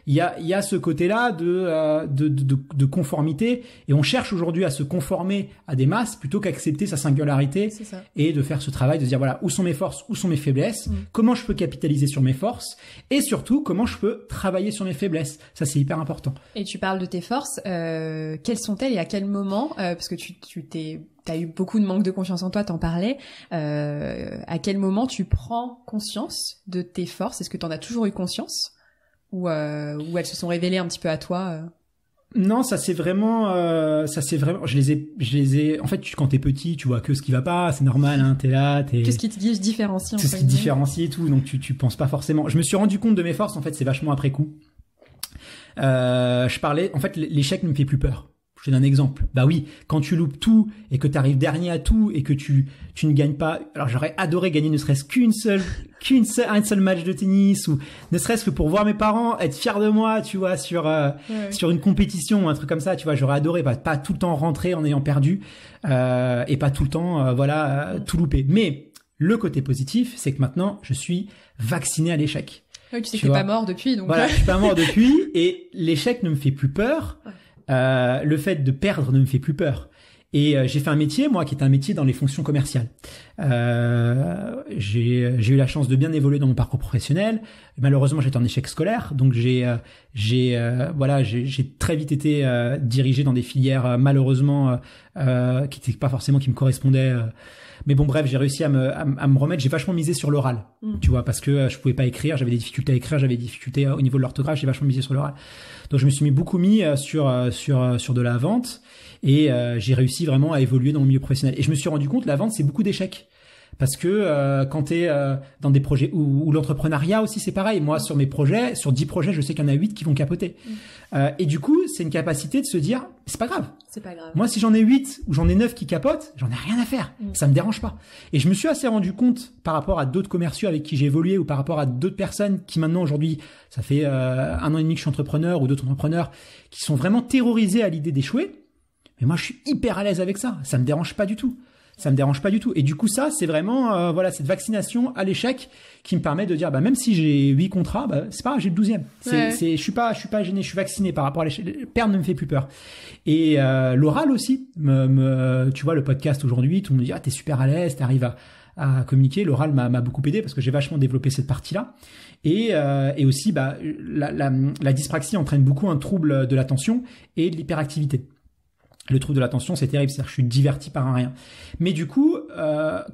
il y a ce côté-là de conformité, et on cherche aujourd'hui à se conformer à des masses plutôt qu'accepter sa singularité et de faire ce travail de se dire voilà, où sont mes forces, où sont mes faiblesses, comment je peux capitaliser sur mes forces, et surtout comment je peux travailler sur mes faiblesses. Ça, c'est hyper important. Et tu parles de tes forces, quelles sont-elles et à quel moment, parce que t'as eu beaucoup de manque de confiance en toi, t'en parlais. À quel moment tu prends conscience de tes forces? Est-ce que t'en as toujours eu conscience, ou elles se sont révélées un petit peu à toi? Non, ça c'est vraiment, je les ai. En fait, quand t'es petit, tu vois que ce qui va pas, c'est normal, hein, t'es là, Qu'est-ce qui te différencie? Qu'est-ce qui te différencie et tout, donc tu penses pas forcément. Je me suis rendu compte de mes forces, en fait, c'est vachement après coup. Je parlais, en fait, l'échec ne me fait plus peur. Je te donne un exemple. Bah oui, quand tu loupes tout et que tu arrives dernier à tout et que tu ne gagnes pas. Alors j'aurais adoré gagner ne serait-ce un seul match de tennis ou ne serait-ce que pour voir mes parents être fiers de moi, tu vois, sur une compétition ou un truc comme ça, tu vois. J'aurais adoré pas tout le temps rentrer en ayant perdu et pas tout le temps tout louper. Mais le côté positif, c'est que maintenant je suis vacciné à l'échec. Oui, tu sais que t'es pas mort depuis, donc. Voilà, je suis pas mort depuis et l'échec ne me fait plus peur. Le fait de perdre ne me fait plus peur. Et j'ai fait un métier, moi, qui est un métier dans les fonctions commerciales. J'ai eu la chance de bien évoluer dans mon parcours professionnel. Malheureusement, j'étais en échec scolaire, donc j'ai très vite été dirigé dans des filières malheureusement qui n'étaient pas forcément qui me correspondaient. Mais bon, bref, j'ai réussi à me remettre. J'ai vachement misé sur l'oral, tu vois, parce que je pouvais pas écrire, j'avais des difficultés à écrire, j'avais des difficultés au niveau de l'orthographe, j'ai vachement misé sur l'oral. Donc je me suis beaucoup mis sur de la vente et j'ai réussi vraiment à évoluer dans le milieu professionnel. Et je me suis rendu compte, la vente, c'est beaucoup d'échecs. Parce que quand tu es dans des projets ou l'entrepreneuriat aussi, c'est pareil. Moi, sur mes projets, sur 10 projets, je sais qu'il y en a 8 qui vont capoter. Et du coup, c'est une capacité de se dire, c'est pas grave. C'est pas grave. Moi, si j'en ai 8 ou j'en ai 9 qui capotent, j'en ai rien à faire. Ça me dérange pas. Et je me suis assez rendu compte par rapport à d'autres commerciaux avec qui j'ai évolué ou par rapport à d'autres personnes qui maintenant, aujourd'hui, ça fait 1 an et demi que je suis entrepreneur ou d'autres entrepreneurs qui sont vraiment terrorisés à l'idée d'échouer. Mais moi, je suis hyper à l'aise avec ça. Ça me dérange pas du tout. Ça me dérange pas du tout. Et du coup, ça, c'est vraiment cette vaccination à l'échec qui me permet de dire, même si j'ai 8 contrats, c'est pas grave, j'ai le 12e. Je suis pas gêné, je suis vacciné par rapport à l'échec. Perdre ne me fait plus peur. Et l'oral aussi, tu vois, le podcast aujourd'hui, tout le monde me dit, t'es super à l'aise, t'arrives à communiquer. L'oral m'a beaucoup aidé parce que j'ai vachement développé cette partie-là. Et aussi, la dyspraxie entraîne beaucoup un trouble de l'attention et de l'hyperactivité. Le trouble de l'attention, c'est terrible, c'est-à-dire que je suis diverti par un rien. Mais du coup,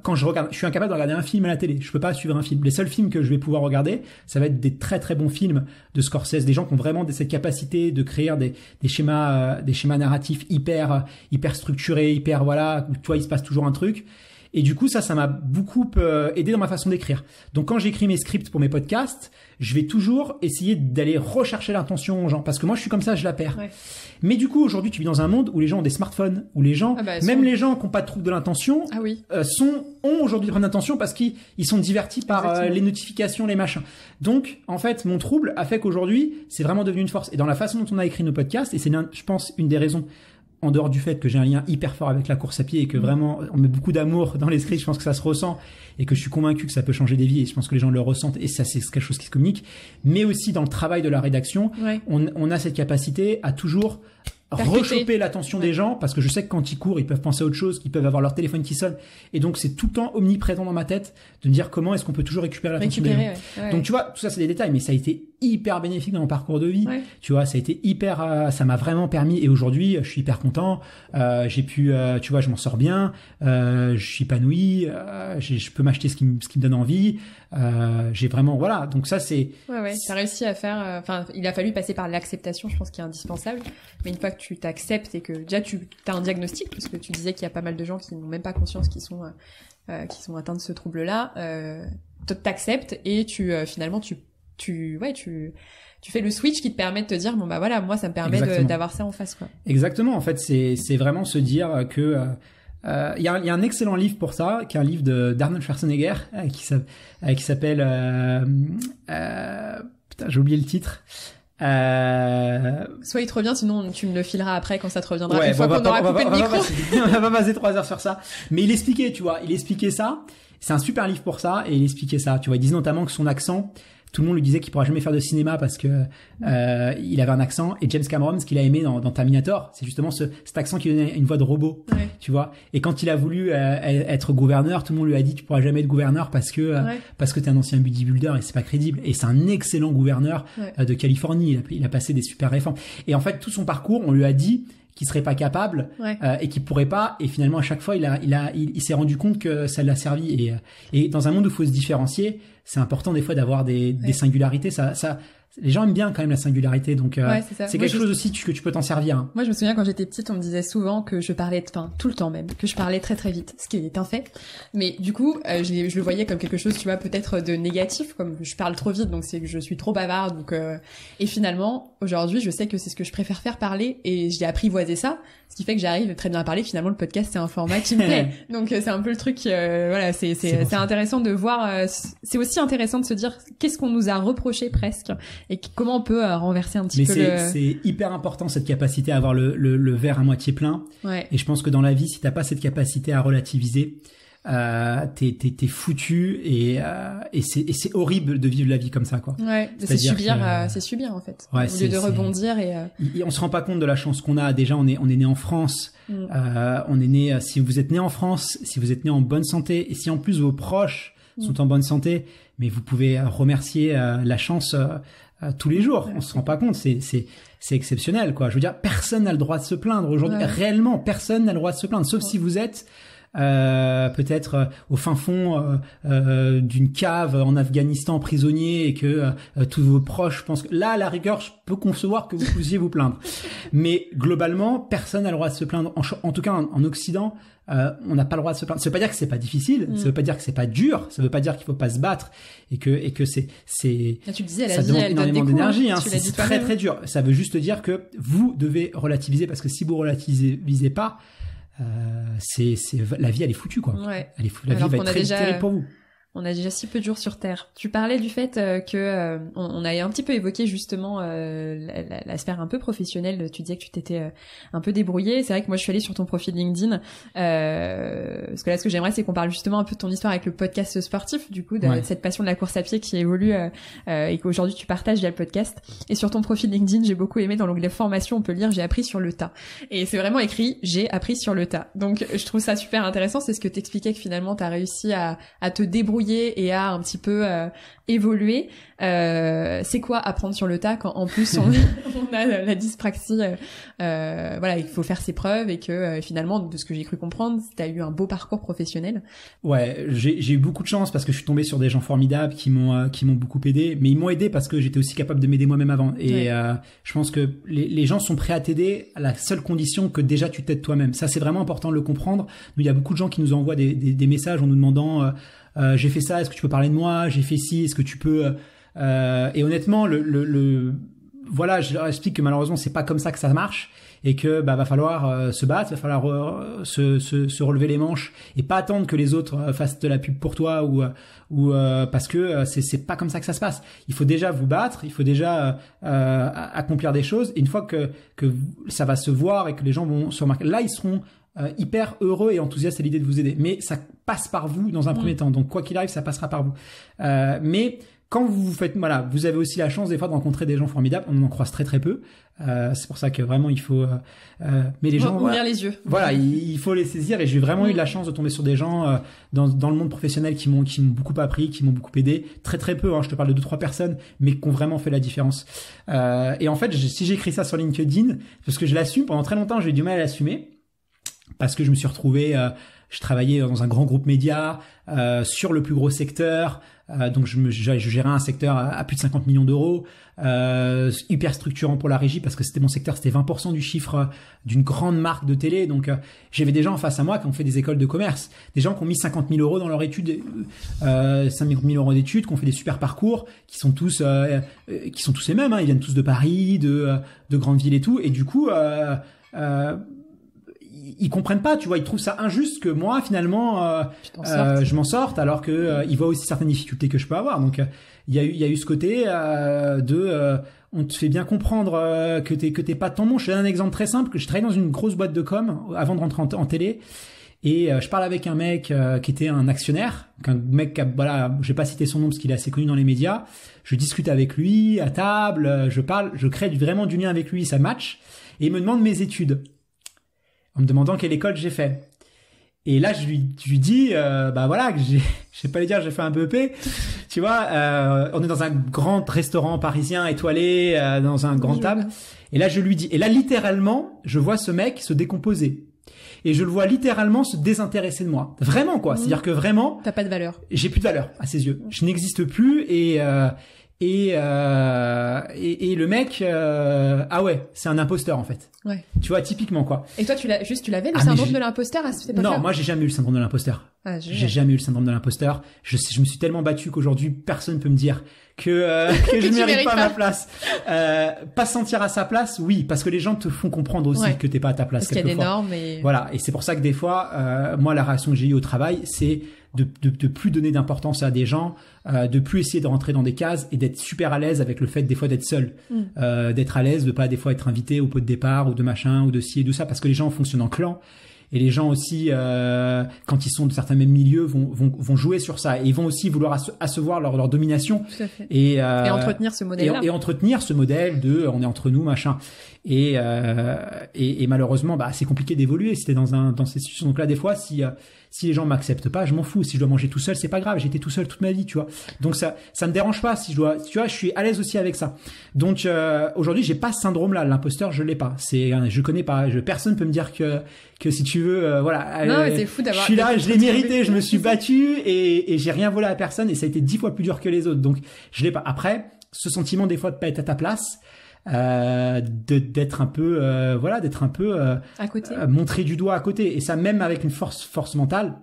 quand je suis incapable de regarder un film à la télé. Je peux pas suivre un film. Les seuls films que je vais pouvoir regarder, ça va être des très très bons films de Scorsese, des gens qui ont vraiment cette capacité de créer des schémas narratifs hyper structurés, hyper où toi il se passe toujours un truc. Et du coup, ça m'a beaucoup aidé dans ma façon d'écrire. Donc, quand j'écris mes scripts pour mes podcasts, je vais toujours essayer d'aller rechercher l'intention aux gens. Parce que moi, je suis comme ça, je la perds. Ouais. Mais du coup, aujourd'hui, tu vis dans un monde où les gens ont des smartphones, où les gens, même les gens qui n'ont pas de trouble de l'intention, ont aujourd'hui des problèmes d'intention parce qu'ils sont divertis par les notifications, les machins. Donc, en fait, mon trouble a fait qu'aujourd'hui, c'est vraiment devenu une force. Et dans la façon dont on a écrit nos podcasts, et c'est, je pense, une des raisons, en dehors du fait que j'ai un lien hyper fort avec la course à pied et que vraiment on met beaucoup d'amour dans les scripts, je pense que ça se ressent et que je suis convaincu que ça peut changer des vies et je pense que les gens le ressentent et ça c'est quelque chose qui se communique, mais aussi dans le travail de la rédaction, on a cette capacité à toujours rechoper l'attention des gens parce que je sais que quand ils courent, ils peuvent penser à autre chose, qu'ils peuvent avoir leur téléphone qui sonne et donc c'est tout le temps omniprésent dans ma tête de me dire comment est-ce qu'on peut toujours récupérer l'attention des gens. Donc tu vois, tout ça c'est des détails mais ça a été hyper bénéfique dans mon parcours de vie. Tu vois, ça a été ça m'a vraiment permis et aujourd'hui je suis hyper content, j'ai pu tu vois, je m'en sors bien, je suis épanoui, je peux m'acheter ce qui me donne envie, j'ai vraiment donc ça c'est t'as réussi à faire il a fallu passer par l'acceptation, je pense qui est indispensable, mais une fois que tu t'acceptes et que déjà tu as un diagnostic parce que tu disais qu'il y a pas mal de gens qui n'ont même pas conscience qu'ils sont atteints de ce trouble-là, t'acceptes et finalement tu fais le switch qui te permet de te dire moi ça me permet d'avoir ça en face quoi. Exactement, en fait c'est vraiment se dire que il y a un excellent livre pour ça qui est un livre d'Arnold Schwarzenegger qui s'appelle putain j'ai oublié le titre. Soit il te revient, sinon tu me le fileras après quand ça te reviendra. Une fois qu'on aura coupé le micro. On va passer 3 heures sur ça. Mais il expliquait ça. C'est un super livre pour ça et il expliquait ça. Tu vois, il disait notamment que son accent, tout le monde lui disait qu'il pourra jamais faire de cinéma parce que il avait un accent. Et James Cameron, ce qu'il a aimé dans Terminator, c'est justement cet accent qui donnait une voix de robot. Tu vois. Et quand il a voulu être gouverneur, tout le monde lui a dit tu pourras jamais être gouverneur parce que t'es un ancien bodybuilder et c'est pas crédible. Et c'est un excellent gouverneur de Californie. Il a passé des super réformes. Et en fait, tout son parcours, on lui a dit qu'il serait pas capable et qu'il pourrait pas. Et finalement, à chaque fois, il s'est rendu compte que ça l'a servi. Et dans un monde où il faut se différencier, c'est important des fois d'avoir des singularités. Ça les gens aiment bien quand même la singularité, donc c'est moi, quelque chose aussi que tu peux t'en servir. Hein. Moi, je me souviens quand j'étais petite, on me disait souvent que je parlais, tout le temps même, que je parlais très très vite, ce qui est un fait. Mais du coup, je le voyais comme quelque chose, tu vois, peut-être de négatif, comme je parle trop vite, donc c'est que je suis trop bavarde. Donc, et finalement, aujourd'hui, je sais que c'est ce que je préfère faire, parler, et j'ai apprivoisé ça, ce qui fait que j'arrive très bien à parler. Finalement, le podcast, c'est un format qui me plaît. Donc, c'est un peu le truc, voilà, c'est intéressant de voir. C'est aussi intéressant de se dire qu'est-ce qu'on nous a reproché presque. Et comment on peut renverser un petit peu c'est hyper important, cette capacité à avoir le verre à moitié plein. Ouais. Et je pense que dans la vie, si t'as pas cette capacité à relativiser, t'es foutu et c'est horrible de vivre la vie comme ça, quoi. Ouais, c'est subir en fait. Ouais, au lieu de rebondir on se rend pas compte de la chance qu'on a. Déjà, on est né en France. On est né, si vous êtes né en France, si vous êtes né en bonne santé, et si en plus vos proches sont en bonne santé, mais vous pouvez remercier la chance tous les jours. On se rend pas compte, c'est exceptionnel, quoi. Je veux dire, personne n'a le droit de se plaindre aujourd'hui. Réellement, personne n'a le droit de se plaindre, sauf si vous êtes peut-être au fin fond d'une cave en Afghanistan prisonnier et que tous vos proches pensent que là, à la rigueur, je peux concevoir que vous puissiez vous plaindre. Mais globalement, personne n'a le droit de se plaindre. En tout cas, en Occident, on n'a pas le droit de se plaindre. Ça veut pas dire que c'est pas difficile, ça veut pas dire que c'est pas dur, ça veut pas dire qu'il faut pas se battre et que c'est là, tu le disais, ça demande énormément d'énergie, hein. C'est très très dur. Ça veut juste dire que vous devez relativiser, parce que si vous relativisez pas, la vie elle est foutue, quoi. Ouais. La vie va être très terrible pour vous. On a déjà si peu de jours sur Terre. Tu parlais du fait que on a un petit peu évoqué justement la sphère un peu professionnelle. Tu disais que tu t'étais un peu débrouillée. C'est vrai que moi je suis allée sur ton profil LinkedIn parce que là ce que j'aimerais c'est qu'on parle justement un peu de ton histoire avec le podcast sportif, du coup de cette passion de la course à pied qui évolue et qu'aujourd'hui tu partages via le podcast. Et sur ton profil LinkedIn, j'ai beaucoup aimé, dans l'onglet formation, on peut lire j'ai appris sur le tas. Et c'est vraiment écrit j'ai appris sur le tas. Donc je trouve ça super intéressant. C'est ce que t'expliquais, que finalement t'as réussi à te débrouiller et à un petit peu évoluer. C'est quoi apprendre sur le tas quand en plus on a la dyspraxie, voilà, il faut faire ses preuves et que finalement, de ce que j'ai cru comprendre, t'as eu un beau parcours professionnel. Ouais, j'ai eu beaucoup de chance parce que je suis tombé sur des gens formidables qui m'ont beaucoup aidé, mais ils m'ont aidé parce que j'étais aussi capable de m'aider moi-même avant. Et je pense que les gens sont prêts à t'aider à la seule condition que déjà tu t'aides toi-même. Ça, c'est vraiment important de le comprendre. Nous, il y a beaucoup de gens qui nous envoient des messages en nous demandant j'ai fait ça, est-ce que tu peux parler de moi? J'ai fait ci, est-ce que tu peux et honnêtement, voilà, je leur explique que malheureusement c'est pas comme ça que ça marche et que va falloir se battre, va falloir se relever les manches et pas attendre que les autres fassent de la pub pour toi ou parce que c'est pas comme ça que ça se passe. Il faut déjà vous battre, il faut déjà accomplir des choses, et une fois que ça va se voir et que les gens vont se remarquer, là ils seront hyper heureux et enthousiastes à l'idée de vous aider. Mais ça passe par vous dans un premier temps. Donc quoi qu'il arrive, ça passera par vous. Mais quand vous faites, voilà, vous avez aussi la chance des fois de rencontrer des gens formidables. On en croise très très peu. C'est pour ça que vraiment il faut. Mais les gens, ouvrir les yeux. Voilà, il faut les saisir. Et j'ai vraiment eu de la chance de tomber sur des gens dans le monde professionnel qui m'ont beaucoup appris, qui m'ont beaucoup aidé. Très très peu. Hein, je te parle de 2-3 personnes, mais qui ont vraiment fait la différence. Et en fait, si j'écris ça sur LinkedIn, parce que je l'assume, pendant très longtemps, j'ai eu du mal à l'assumer. Parce que je me suis retrouvé, je travaillais dans un grand groupe média, sur le plus gros secteur, donc je gérais un secteur à plus de 50 millions d'euros, hyper structurant pour la régie parce que c'était mon secteur, c'était 20% du chiffre d'une grande marque de télé. Donc j'avais des gens en face à moi qui ont fait des écoles de commerce, des gens qui ont mis 50 000 euros dans leur étude, 50 000 euros d'études, qui ont fait des super parcours, qui sont tous les mêmes, hein, ils viennent tous de Paris, de grandes villes et tout, et du coup ils comprennent pas, tu vois, ils trouvent ça injuste que moi finalement je m'en sorte alors que ils voient aussi certaines difficultés que je peux avoir. Donc il y a eu ce côté on te fait bien comprendre que t'es pas tant bon. Je te donne un exemple très simple, que je travaillais dans une grosse boîte de com avant de rentrer en télé, et je parle avec un mec qui était un actionnaire, un mec voilà, je vais pas citer son nom parce qu'il est assez connu dans les médias. Je discute avec lui à table, je crée vraiment du lien avec lui, ça match, et il me demande mes études, en me demandant quelle école j'ai fait. Et là, je lui dis, voilà, que je vais pas lui dire, j'ai fait un BEP. Tu vois, on est dans un grand restaurant parisien étoilé, dans un grand table. Et là, je lui dis, et là, littéralement, je vois ce mec se décomposer. Et je le vois littéralement se désintéresser de moi. Vraiment, quoi. C'est-à-dire que vraiment. T'as pas de valeur. J'ai plus de valeur à ses yeux. Je n'existe plus, et et le mec ah ouais, c'est un imposteur en fait. Ouais. Tu vois, typiquement quoi. Et toi tu l'avais le syndrome de l'imposteur à cette époque-là? Non, moi j'ai jamais eu le syndrome de l'imposteur. Ah, j'ai jamais eu le syndrome de l'imposteur. Je me suis tellement battu qu'aujourd'hui personne peut me dire que je ne mérite pas ma place. Pas se sentir à sa place, oui, parce que les gens te font comprendre aussi que t'es pas à ta place. Parce qu'il y a des normes et... Voilà, et c'est pour ça que des fois, moi la réaction que j'ai eue au travail, c'est de plus donner d'importance à des gens, de plus essayer de rentrer dans des cases et d'être super à l'aise avec le fait des fois d'être seul, d'être à l'aise, de pas des fois être invité au pot de départ ou de machin ou de ci et de ça, parce que les gens fonctionnent en clan. Et les gens aussi, quand ils sont de certains mêmes milieux, vont jouer sur ça. Et ils vont aussi vouloir asseoir leur domination. Tout à fait. Et entretenir ce modèle-là. Et entretenir ce modèle de on est entre nous, machin. Et malheureusement, c'est compliqué d'évoluer si t'es dans ces situations. Donc là, des fois, si les gens m'acceptent pas, je m'en fous. Si je dois manger tout seul, c'est pas grave. J'ai été tout seul toute ma vie, tu vois. Donc ça me dérange pas. Si je dois, tu vois, je suis à l'aise aussi avec ça. Donc aujourd'hui, j'ai pas ce syndrome-là. L'imposteur, je l'ai pas. Je connais pas. Personne peut me dire que si tu veux, voilà. Non, mais c'est fou d'avoir. Je suis là, je l'ai mérité. Je me suis battu et j'ai rien volé à personne et ça a été 10 fois plus dur que les autres. Donc je l'ai pas. Après, ce sentiment des fois de pas être à ta place. D'être un peu à côté, montré du doigt à côté, et ça même avec une force mentale,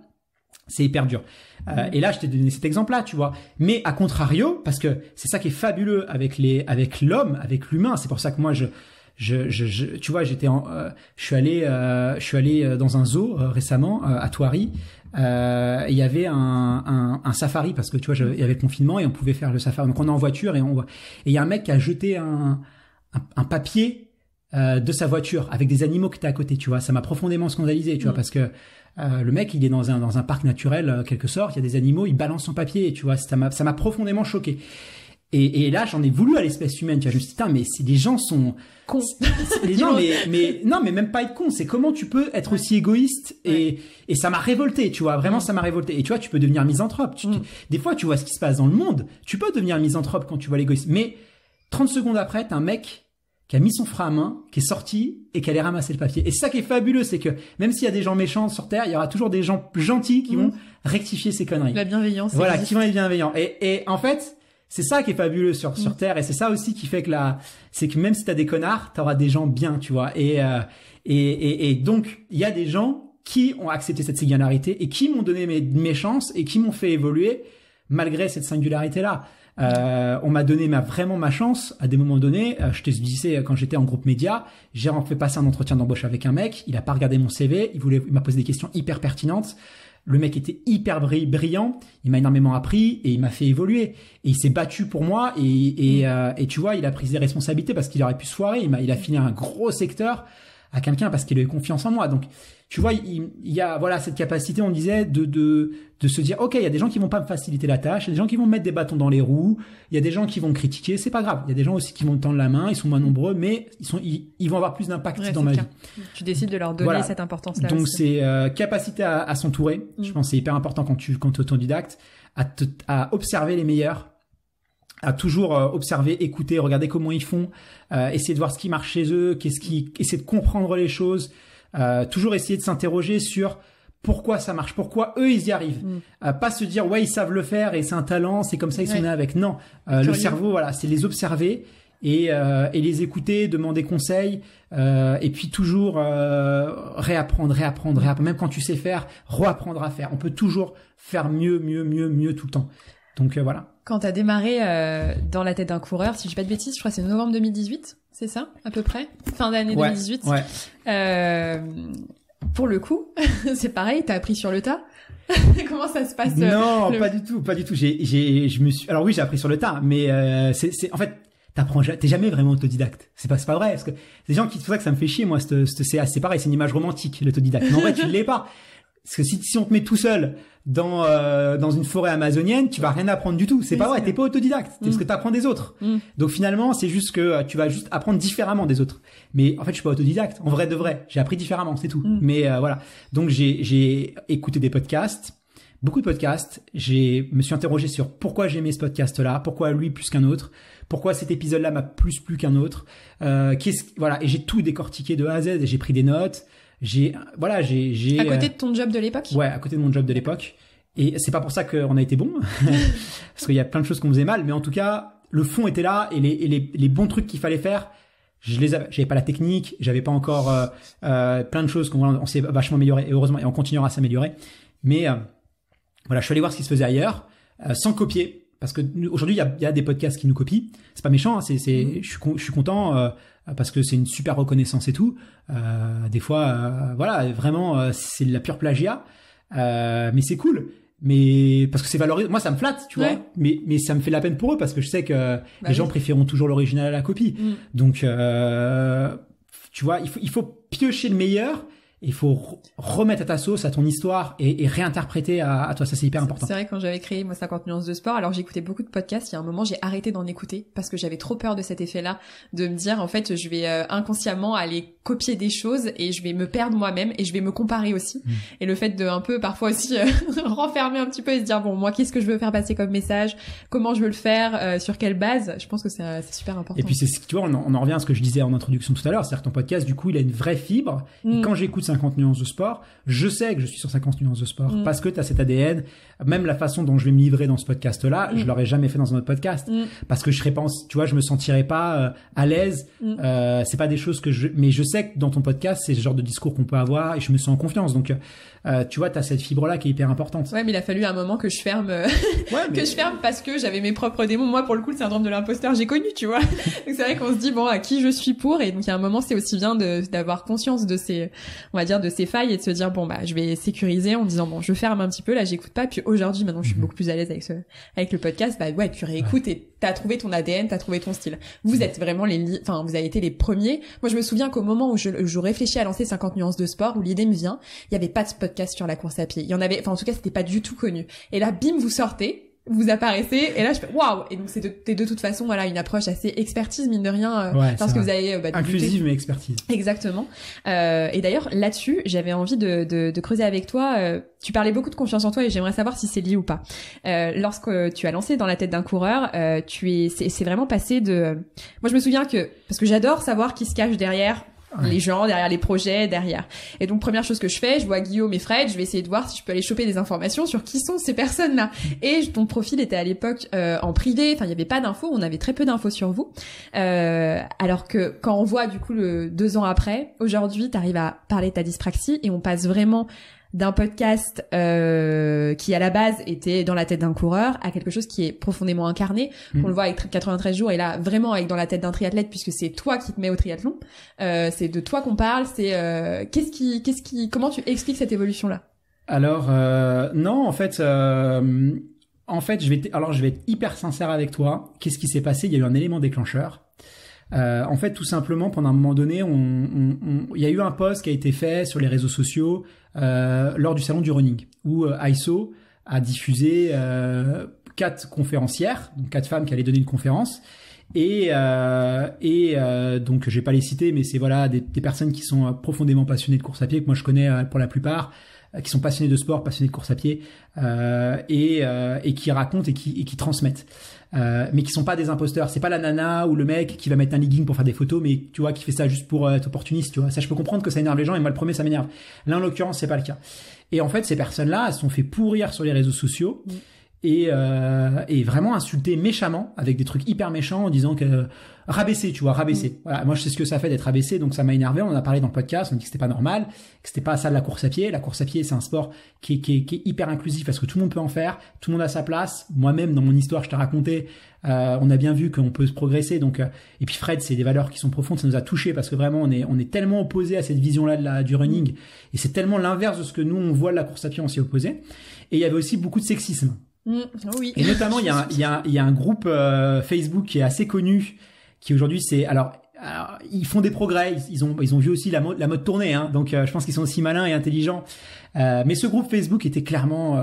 c'est hyper dur. Et là je t'ai donné cet exemple là, tu vois, mais à contrario, parce que c'est ça qui est fabuleux avec l'homme, avec l'humain, c'est pour ça que moi tu vois, je suis allé dans un zoo récemment à Thoiry. Il y avait un safari parce que tu vois, il y avait le confinement et on pouvait faire le safari. Donc on est en voiture et il y a un mec qui a jeté un papier de sa voiture avec des animaux qui étaient à côté, tu vois. Ça m'a profondément scandalisé, tu vois, parce que le mec, il est dans un parc naturel quelque sorte, il y a des animaux, il balance son papier, tu vois. Ça m'a profondément choqué. Et là, j'en ai voulu à l'espèce humaine, tu vois. Je me suis dit, putain, mais si les gens sont cons. Non, mais même pas être con. C'est comment tu peux être aussi égoïste et ça m'a révolté, tu vois. Vraiment, ça m'a révolté. Et tu vois, tu peux devenir misanthrope. Des fois, tu vois ce qui se passe dans le monde. Tu peux devenir misanthrope quand tu vois l'égoïsme. Mais 30 secondes après, t'as un mec qui a mis son frein à main, qui est sorti et qui allait ramasser le papier. Et c'est ça qui est fabuleux, c'est que même s'il y a des gens méchants sur Terre, il y aura toujours des gens gentils qui vont rectifier ces conneries. La bienveillance. Voilà, qui vont être bienveillants. Et en fait, c'est ça qui est fabuleux sur Terre, et c'est ça aussi qui fait que c'est que même si t'as des connards, t'auras des gens bien, tu vois. Et donc, il y a des gens qui ont accepté cette singularité et qui m'ont donné mes chances et qui m'ont fait évoluer malgré cette singularité-là. On m'a donné vraiment ma chance à des moments donnés. Je te disais, quand j'étais en groupe média, j'ai fait passer un entretien d'embauche avec un mec. Il a pas regardé mon CV. Il m'a posé des questions hyper pertinentes. Le mec était hyper brillant. Il m'a énormément appris et il m'a fait évoluer. Et il s'est battu pour moi et tu vois, il a pris des responsabilités parce qu'il aurait pu se foirer. Il a filé un gros secteur à quelqu'un parce qu'il a eu confiance en moi. Donc, tu vois, il y a, voilà, cette capacité, on disait, de se dire, OK, il y a des gens qui vont pas me faciliter la tâche, il y a des gens qui vont me mettre des bâtons dans les roues, il y a des gens qui vont me critiquer, c'est pas grave. Il y a des gens aussi qui vont me tendre la main, ils sont moins nombreux, mais ils vont avoir plus d'impact dans ma vie. Tu décides de leur donner cette importance-là. Donc, aussi. c'est, capacité à s'entourer. Je pense que c'est hyper important quand tu es autodidacte, à observer les meilleurs, à toujours observer, écouter, regarder comment ils font, essayer de voir ce qui marche chez eux, essayer de comprendre les choses, toujours essayer de s'interroger sur pourquoi ça marche, pourquoi eux ils y arrivent, pas se dire ouais ils savent le faire et c'est un talent, c'est comme ça ils sont nés avec. Non, le cerveau, voilà, c'est les observer et les écouter, demander conseil, et puis toujours réapprendre, même quand tu sais faire, reapprendre à faire. On peut toujours faire mieux tout le temps. Donc voilà. Quand t'as démarré dans la tête d'un coureur, si je dis pas de bêtises, je crois que c'est novembre 2018, c'est ça, à peu près, fin d'année 2018. Ouais. Pour le coup, c'est pareil, t'as appris sur le tas. Comment ça se passe? Non, pas du tout. Alors oui, j'ai appris sur le tas, mais c'est en fait, t'es jamais vraiment autodidacte. C'est pas vrai, parce que des gens qui, c'est pour ça que ça me fait chier, moi, c'est pareil, c'est une image romantique, l'autodidacte. Mais en vrai, tu l'es pas. Parce que si on te met tout seul dans une forêt amazonienne, tu vas rien apprendre du tout. C'est pas vrai, t'es pas autodidacte. C'est ce que t'apprends des autres. Donc finalement, c'est juste que tu vas juste apprendre différemment des autres. Mais en fait, je suis pas autodidacte. En vrai de vrai, j'ai appris différemment, c'est tout. Mais voilà. Donc j'ai écouté des podcasts, beaucoup de podcasts. Me suis interrogé sur pourquoi j'aimais ce podcast-là, pourquoi lui plus qu'un autre, pourquoi cet épisode-là m'a plu qu'un autre. Voilà. Et j'ai tout décortiqué de A à Z. Et j'ai pris des notes. À côté de ton job de l'époque? Ouais, à côté de mon job de l'époque. Et c'est pas pour ça qu'on a été bon, parce qu'il y a plein de choses qu'on faisait mal, mais en tout cas, le fond était là et les bons trucs qu'il fallait faire, j'avais pas la technique, j'avais pas encore plein de choses on s'est vachement amélioré et heureusement et on continuera à s'améliorer. Mais voilà, je suis allé voir ce qui se faisait ailleurs sans copier. Parce que aujourd'hui, il y a des podcasts qui nous copient. C'est pas méchant, hein, je suis content parce que c'est une super reconnaissance et tout. Des fois, voilà, vraiment, c'est de la pure plagiat, mais c'est cool. Mais parce que c'est valorisé, moi ça me flatte, tu vois. Mais ça me fait la peine pour eux parce que je sais que les gens préféreront toujours l'original à la copie. Donc, tu vois, il faut piocher le meilleur. Il faut remettre à ta sauce, à ton histoire et réinterpréter à toi. Ça, c'est hyper important. C'est vrai, quand j'avais créé, moi, 50 nuances de sport, alors j'écoutais beaucoup de podcasts. Il y a un moment, j'ai arrêté d'en écouter parce que j'avais trop peur de cet effet-là, de me dire, en fait, je vais inconsciemment aller copier des choses et je vais me perdre moi-même et je vais me comparer aussi. Et le fait de un peu, parfois aussi, renfermer un petit peu et se dire, bon, moi, qu'est-ce que je veux faire passer comme message? Comment je veux le faire? Sur quelle base? Je pense que c'est super important. Et puis, tu vois, on en revient à ce que je disais en introduction tout à l'heure. C'est-à-dire que ton podcast, du coup, il a une vraie fibre. Et quand j'écoute 50 nuances de sport, je sais que je suis sur 50 nuances de sport parce que tu as cet ADN. Même la façon dont je vais me livrer dans ce podcast-là, je l'aurais jamais fait dans un autre podcast parce que je serais pas, tu vois, je me sentirais pas à l'aise. C'est pas des choses mais je sais que dans ton podcast, c'est ce genre de discours qu'on peut avoir et je me sens en confiance. Donc, tu vois, tu as cette fibre-là qui est hyper importante. Ouais, mais il a fallu un moment que je ferme, je ferme parce que j'avais mes propres démons. Moi, pour le coup, le syndrome de l'imposteur, j'ai connu, tu vois. Donc, c'est vrai qu'on se dit, bon, à qui je suis pour? Et donc, il y a un moment, c'est aussi bien d'avoir conscience de ces, on va dire, de ces failles et de se dire, bon, bah, je vais sécuriser en disant, bon, je ferme un petit peu, là, j'écoute pas. Puis aujourd'hui, maintenant, je suis beaucoup plus à l'aise avec le podcast. Bah, ouais, tu réécoutes et t'as trouvé ton ADN, t'as trouvé ton style. Vous êtes vraiment vous avez été les premiers. Moi, je me souviens qu'au moment où je réfléchis à lancer 50 nuances de sport, où l'idée me vient, il y avait pas de podcast sur la course à pied. Il y en avait, enfin, en tout cas, c'était pas du tout connu. Et là, bim, vous sortez, vous apparaissez, et là, je fais waouh! Et donc, c'était de toute façon, voilà, une approche assez expertise, mine de rien, parce que vous avez, inclusive, mais expertise. Exactement. Et d'ailleurs, là-dessus, j'avais envie de creuser avec toi, tu parlais beaucoup de confiance en toi et j'aimerais savoir si c'est lié ou pas. Lorsque tu as lancé Dans la tête d'un coureur, c'est vraiment passé de, moi, je me souviens parce que j'adore savoir qui se cache derrière les gens, derrière les projets, derrière. Et donc, première chose que je fais, je vois Guillaume et Fred, je vais essayer de voir si je peux aller choper des informations sur qui sont ces personnes-là. Et ton profil était à l'époque en privé, enfin, il y avait pas d'infos, on avait très peu d'infos sur vous. Alors que quand on voit, du coup, 2 ans après, aujourd'hui, t'arrives à parler de ta dyspraxie et on passe vraiment d'un podcast qui à la base était Dans la tête d'un coureur à quelque chose qui est profondément incarné, qu'on le voit avec 93 jours et là vraiment avec Dans la tête d'un triathlète puisque c'est toi qui te mets au triathlon, c'est de toi qu'on parle, c'est comment tu expliques cette évolution là? Alors non, en fait je vais être hyper sincère avec toi. Qu'est-ce qui s'est passé? Il y a eu un élément déclencheur. En fait, tout simplement, pendant un moment donné, il y a eu un post qui a été fait sur les réseaux sociaux lors du salon du running, où ISO a diffusé 4 conférencières, donc 4 femmes qui allaient donner une conférence, et donc je vais pas les citer, mais c'est voilà des personnes qui sont profondément passionnées de course à pied, que moi je connais pour la plupart, qui sont passionnés de sport, passionnés de course à pied, et qui racontent et qui transmettent. Mais qui sont pas des imposteurs. C'est pas la nana ou le mec qui va mettre un legging pour faire des photos, mais tu vois, qui fait ça juste pour être opportuniste, tu vois. Ça, je peux comprendre que ça énerve les gens, et moi, le premier, ça m'énerve. Là, en l'occurrence, c'est pas le cas. Et en fait, ces personnes-là, elles se sont fait pourrir sur les réseaux sociaux, et vraiment insulter méchamment, avec des trucs hyper méchants, en disant que, rabaisser, tu vois, rabaisser. Voilà. Moi, je sais ce que ça fait d'être rabaissé, donc ça m'a énervé. On en a parlé dans le podcast, on dit que c'était pas normal, que c'était pas ça de la course à pied. La course à pied, c'est un sport qui est hyper inclusif parce que tout le monde peut en faire, tout le monde a sa place. Moi-même, dans mon histoire, je t'ai raconté, on a bien vu qu'on peut se progresser. Donc, et puis Fred, c'est des valeurs qui sont profondes, ça nous a touchés parce que vraiment, on est tellement opposés à cette vision-là du running, et c'est tellement l'inverse de ce que nous on voit de la course à pied, on s'y est opposé. Et il y avait aussi beaucoup de sexisme. Oui. Et notamment, il y a un groupe Facebook qui est assez connu, qui aujourd'hui alors ils font des progrès, ils ont vu aussi la mode tourner, hein, donc je pense qu'ils sont aussi malins et intelligents. Mais ce groupe Facebook était clairement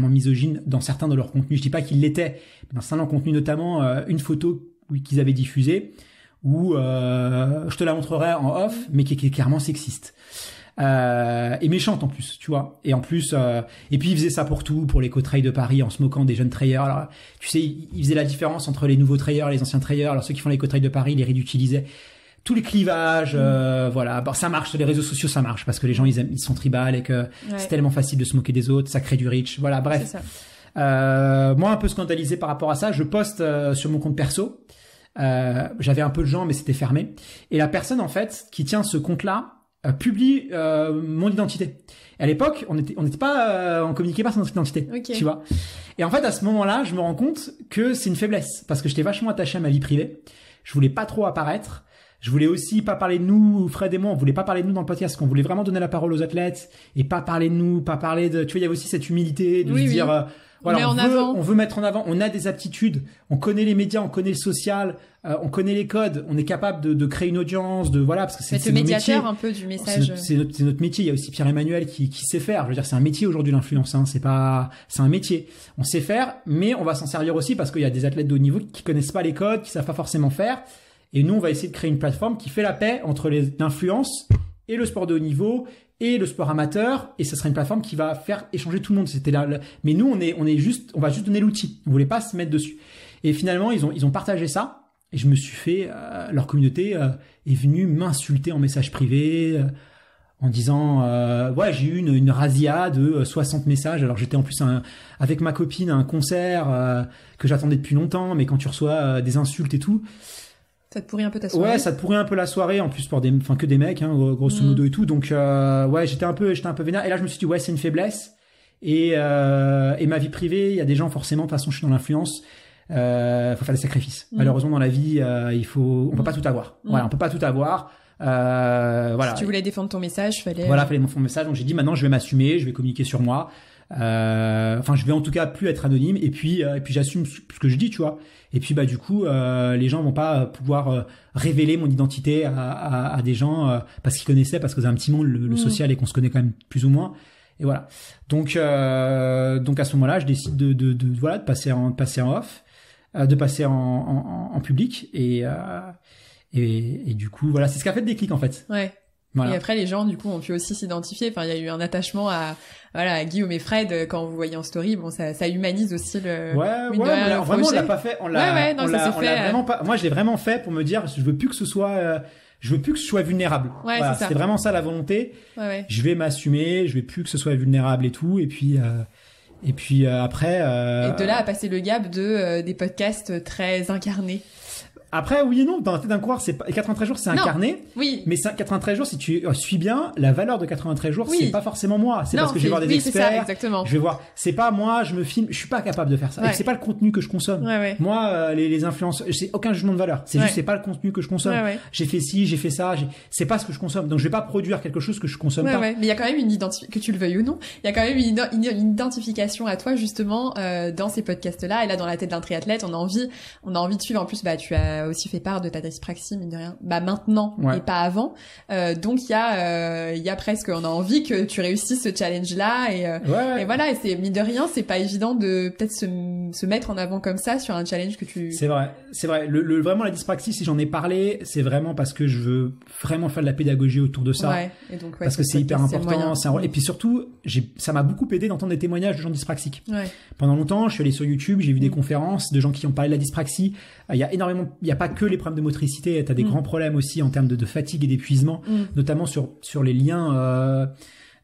misogyne dans certains de leurs contenus. Je dis pas qu'ils l'étaient, mais dans certains contenus, notamment une photo qu'ils avaient diffusée où je te la montrerai en off, mais qui est clairement sexiste. Et méchante en plus, tu vois. Et en plus, et puis ils faisaient ça pour tout, pour les co-trails de Paris, en se moquant des jeunes trailleurs. Alors, tu sais, ils faisaient la différence entre les nouveaux trailleurs et les anciens trailleurs. Alors ceux qui font les co-trails de Paris, ils les ridiculisaient. Tous les clivages, voilà. Bon, ça marche sur les réseaux sociaux, ça marche parce que les gens ils sont tribal et que c'est tellement facile de se moquer des autres, ça crée du reach. Voilà, bref. Moi, un peu scandalisé par rapport à ça, je poste sur mon compte perso. J'avais un peu de gens, mais c'était fermé. Et la personne, en fait, qui tient ce compte-là, publie mon identité. Et à l'époque, on communiquait pas sur notre identité, tu vois. Et en fait, à ce moment-là, je me rends compte que c'est une faiblesse parce que j'étais vachement attaché à ma vie privée. Je voulais pas trop apparaître. Je voulais aussi pas parler de nous, Fred et moi, on voulait pas parler de nous dans le podcast, qu'on voulait vraiment donner la parole aux athlètes et pas parler de nous, pas parler de, tu vois, il y avait aussi cette humilité de se dire, voilà, on veut mettre en avant, on a des aptitudes, on connaît les médias, on connaît le social, on connaît les codes, on est capable de créer une audience, de voilà, parce que c'est le médiateur un peu du message. C'est notre métier. Il y a aussi Pierre-Emmanuel qui sait faire. Je veux dire, c'est un métier aujourd'hui l'influence. Hein. C'est un métier. On sait faire, mais on va s'en servir aussi parce qu'il y a des athlètes de haut niveau qui connaissent pas les codes, qui savent pas forcément faire. Et nous, on va essayer de créer une plateforme qui fait la paix entre l'influence et le sport de haut niveau et le sport amateur. Et ça sera une plateforme qui va faire échanger tout le monde. C'était là. Mais nous, on va juste donner l'outil. On voulait pas se mettre dessus. Et finalement, ils ont partagé ça. Et je me suis fait, leur communauté est venue m'insulter en message privé en disant, j'ai eu une razzia de 60 messages. Alors j'étais en plus avec ma copine à un concert que j'attendais depuis longtemps. Mais quand tu reçois des insultes et tout. Ça te pourrit un peu ta soirée. Ouais, ça te pourrit un peu la soirée, en plus que des mecs, hein, grosso modo et tout. Donc j'étais un peu vénère. Et là je me suis dit c'est une faiblesse. Et ma vie privée, il y a des gens forcément. De toute façon, je suis dans l'influence. Faut faire des sacrifices. Malheureusement dans la vie, on peut pas tout avoir. Voilà, on peut pas tout avoir. Voilà. Si tu voulais défendre ton message, fallait défendre mon message. Donc j'ai dit maintenant je vais m'assumer, je vais communiquer sur moi. Je vais en tout cas plus être anonyme et puis j'assume ce que je dis, tu vois. Et puis du coup les gens vont pas pouvoir révéler mon identité à des gens parce qu'ils connaissaient, parce que c'est un petit monde le social et qu'on se connaît quand même plus ou moins. Et voilà. Donc à ce moment-là, je décide de passer en off, de passer en public et du coup voilà, c'est ce qui a fait le déclic en fait. Ouais. Voilà. Et après, les gens, du coup, ont pu aussi s'identifier. Enfin, il y a eu un attachement à Guillaume et Fred, quand vous voyez en story. Bon, ça humanise aussi le, vraiment, on l'a pas fait. Vraiment pas. Moi, je l'ai vraiment fait pour me dire, je veux plus que ce soit vulnérable. Ouais, voilà, c'est ça. C'était vraiment ça la volonté. Ouais. Je vais m'assumer, je veux plus que ce soit vulnérable et tout. Et puis après. Et de là à passer le gap des podcasts très incarnés. Après, oui et non, dans la tête d'un coureur, 93 jours, c'est incarné. Oui. Mais 93 jours, si tu suis bien, la valeur de 93 jours, c'est pas forcément moi. C'est parce que je vais voir des experts. C'est ça, exactement. Je vais voir. C'est pas moi, je me filme, je suis pas capable de faire ça. Et c'est pas le contenu que je consomme. Moi, les influenceurs, c'est aucun jugement de valeur. C'est juste, c'est pas le contenu que je consomme. J'ai fait ci, j'ai fait ça, c'est pas ce que je consomme. Donc, je vais pas produire quelque chose que je consomme pas. Mais il y a quand même une identification, que tu le veuilles ou non, il y a quand même une identification à toi, justement, dans ces podcasts-là. Et là, dans la tête d'un triathlète, on a envie de suivre. En plus, tu as aussi fait part de ta dyspraxie, mine de rien, maintenant et pas avant. Donc il y a presque, on a envie que tu réussisses ce challenge-là et voilà, et c'est mine de rien, c'est pas évident de peut-être se mettre en avant comme ça sur un challenge que tu... C'est vrai. Vraiment la dyspraxie, si j'en ai parlé, c'est vraiment parce que je veux vraiment faire de la pédagogie autour de ça. Et donc, parce que c'est hyper important. Et puis surtout, ça m'a beaucoup aidé d'entendre des témoignages de gens dyspraxiques. Pendant longtemps, je suis allé sur YouTube, j'ai vu des conférences de gens qui ont parlé de la dyspraxie. Il y a pas que les problèmes de motricité, t'as des grands problèmes aussi en termes de fatigue et d'épuisement, notamment sur les liens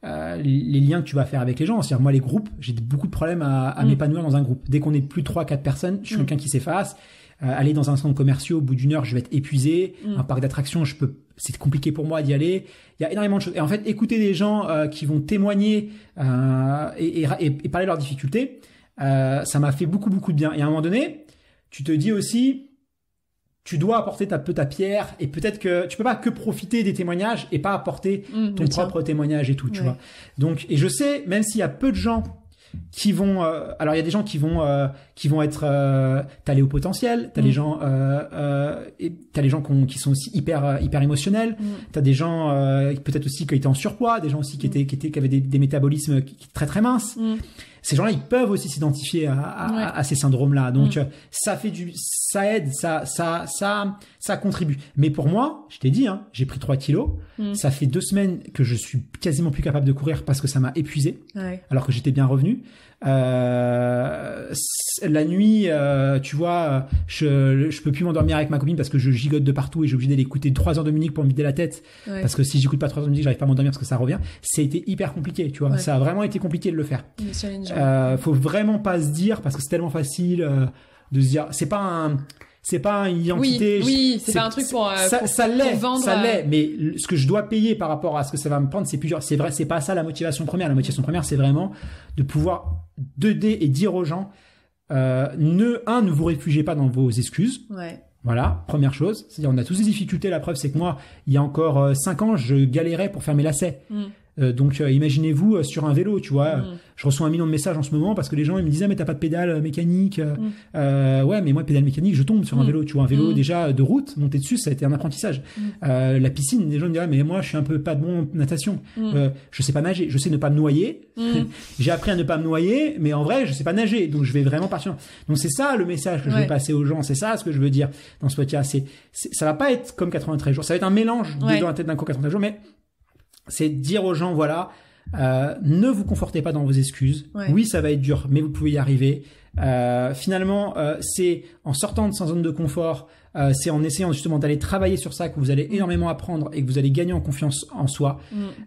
que tu vas faire avec les gens. C'est-à-dire, moi, les groupes, j'ai beaucoup de problèmes à m'épanouir dans un groupe. Dès qu'on est plus de 3-4 personnes, je suis quelqu'un qui s'efface. Aller dans un centre commercial, au bout d'une heure, je vais être épisé. Un parc d'attractions, c'est compliqué pour moi d'y aller. Il y a énormément de choses. Et en fait, écouter des gens qui vont témoigner et parler de leurs difficultés, ça m'a fait beaucoup, beaucoup de bien. Et à un moment donné, tu te dis aussi, tu dois apporter ta pierre, et peut-être que tu peux pas que profiter des témoignages et pas apporter ton propre témoignage et tout, tu vois. Donc, et je sais, même s'il y a peu de gens qui vont, alors il y a des gens qui vont être, t'as les hauts potentiels, t'as les gens, et t'as les gens qui sont aussi hyper émotionnels, t'as des gens peut-être aussi qui étaient en surpoids, des gens aussi qui avaient des métabolismes très très minces. Ces gens-là, ils peuvent aussi s'identifier à ces syndromes-là. Donc, ça aide, ça contribue. Mais pour moi, je t'ai dit, hein, j'ai pris 3 kilos. Ça fait 2 semaines que je suis quasiment plus capable de courir parce que ça m'a épuisé. Alors que j'étais bien revenu. La nuit, tu vois, je peux plus m'endormir avec ma copine parce que je gigote de partout et j'ai obligé d'aller écouter 3 heures de musique pour me vider la tête. Ouais. Parce que si j'écoute pas 3 heures de musique, j'arrive pas à m'endormir parce que ça revient. C'était hyper compliqué, tu vois. Ouais. Ça a vraiment été compliqué de le faire. Le challenge. Faut vraiment pas se dire, parce que c'est tellement facile de se dire, c'est pas une identité. Oui, c'est pas un truc pour vendre. Ça l'est, mais ce que je dois payer par rapport à ce que ça va me prendre, c'est plus dur. C'est vrai, c'est pas ça la motivation première. La motivation première, c'est vraiment de pouvoir 2D et dire aux gens, ne vous réfugiez pas dans vos excuses. Ouais. Voilà, première chose. C'est-à-dire, on a tous des difficultés. La preuve, c'est que moi, il y a encore 5 ans, je galérais pour faire mes lacets. Donc imaginez-vous sur un vélo, tu vois. Je reçois 1 million de messages en ce moment parce que les gens ils me disaient mais t'as pas de pédale mécanique. Ouais, mais moi pédale mécanique, je tombe sur un vélo, tu vois, un vélo déjà de route, monter dessus, ça a été un apprentissage. La piscine, les gens me diraient mais moi je suis un peu pas de bon natation. Je sais pas nager, je sais ne pas me noyer. J'ai appris à ne pas me noyer, mais en vrai je sais pas nager, donc je vais vraiment partir. Donc c'est ça le message que je veux passer aux gens, c'est ça ce que je veux dire dans ce podcast. Ça va pas être comme 93 jours, ça va être un mélange de dans la tête d'un coup 93 jours, mais c'est dire aux gens, voilà, ne vous confortez pas dans vos excuses. Ouais. Oui, ça va être dur, mais vous pouvez y arriver. Finalement, c'est en sortant de sa zone de confort, c'est en essayant justement d'aller travailler sur ça que vous allez énormément apprendre et que vous allez gagner en confiance en soi.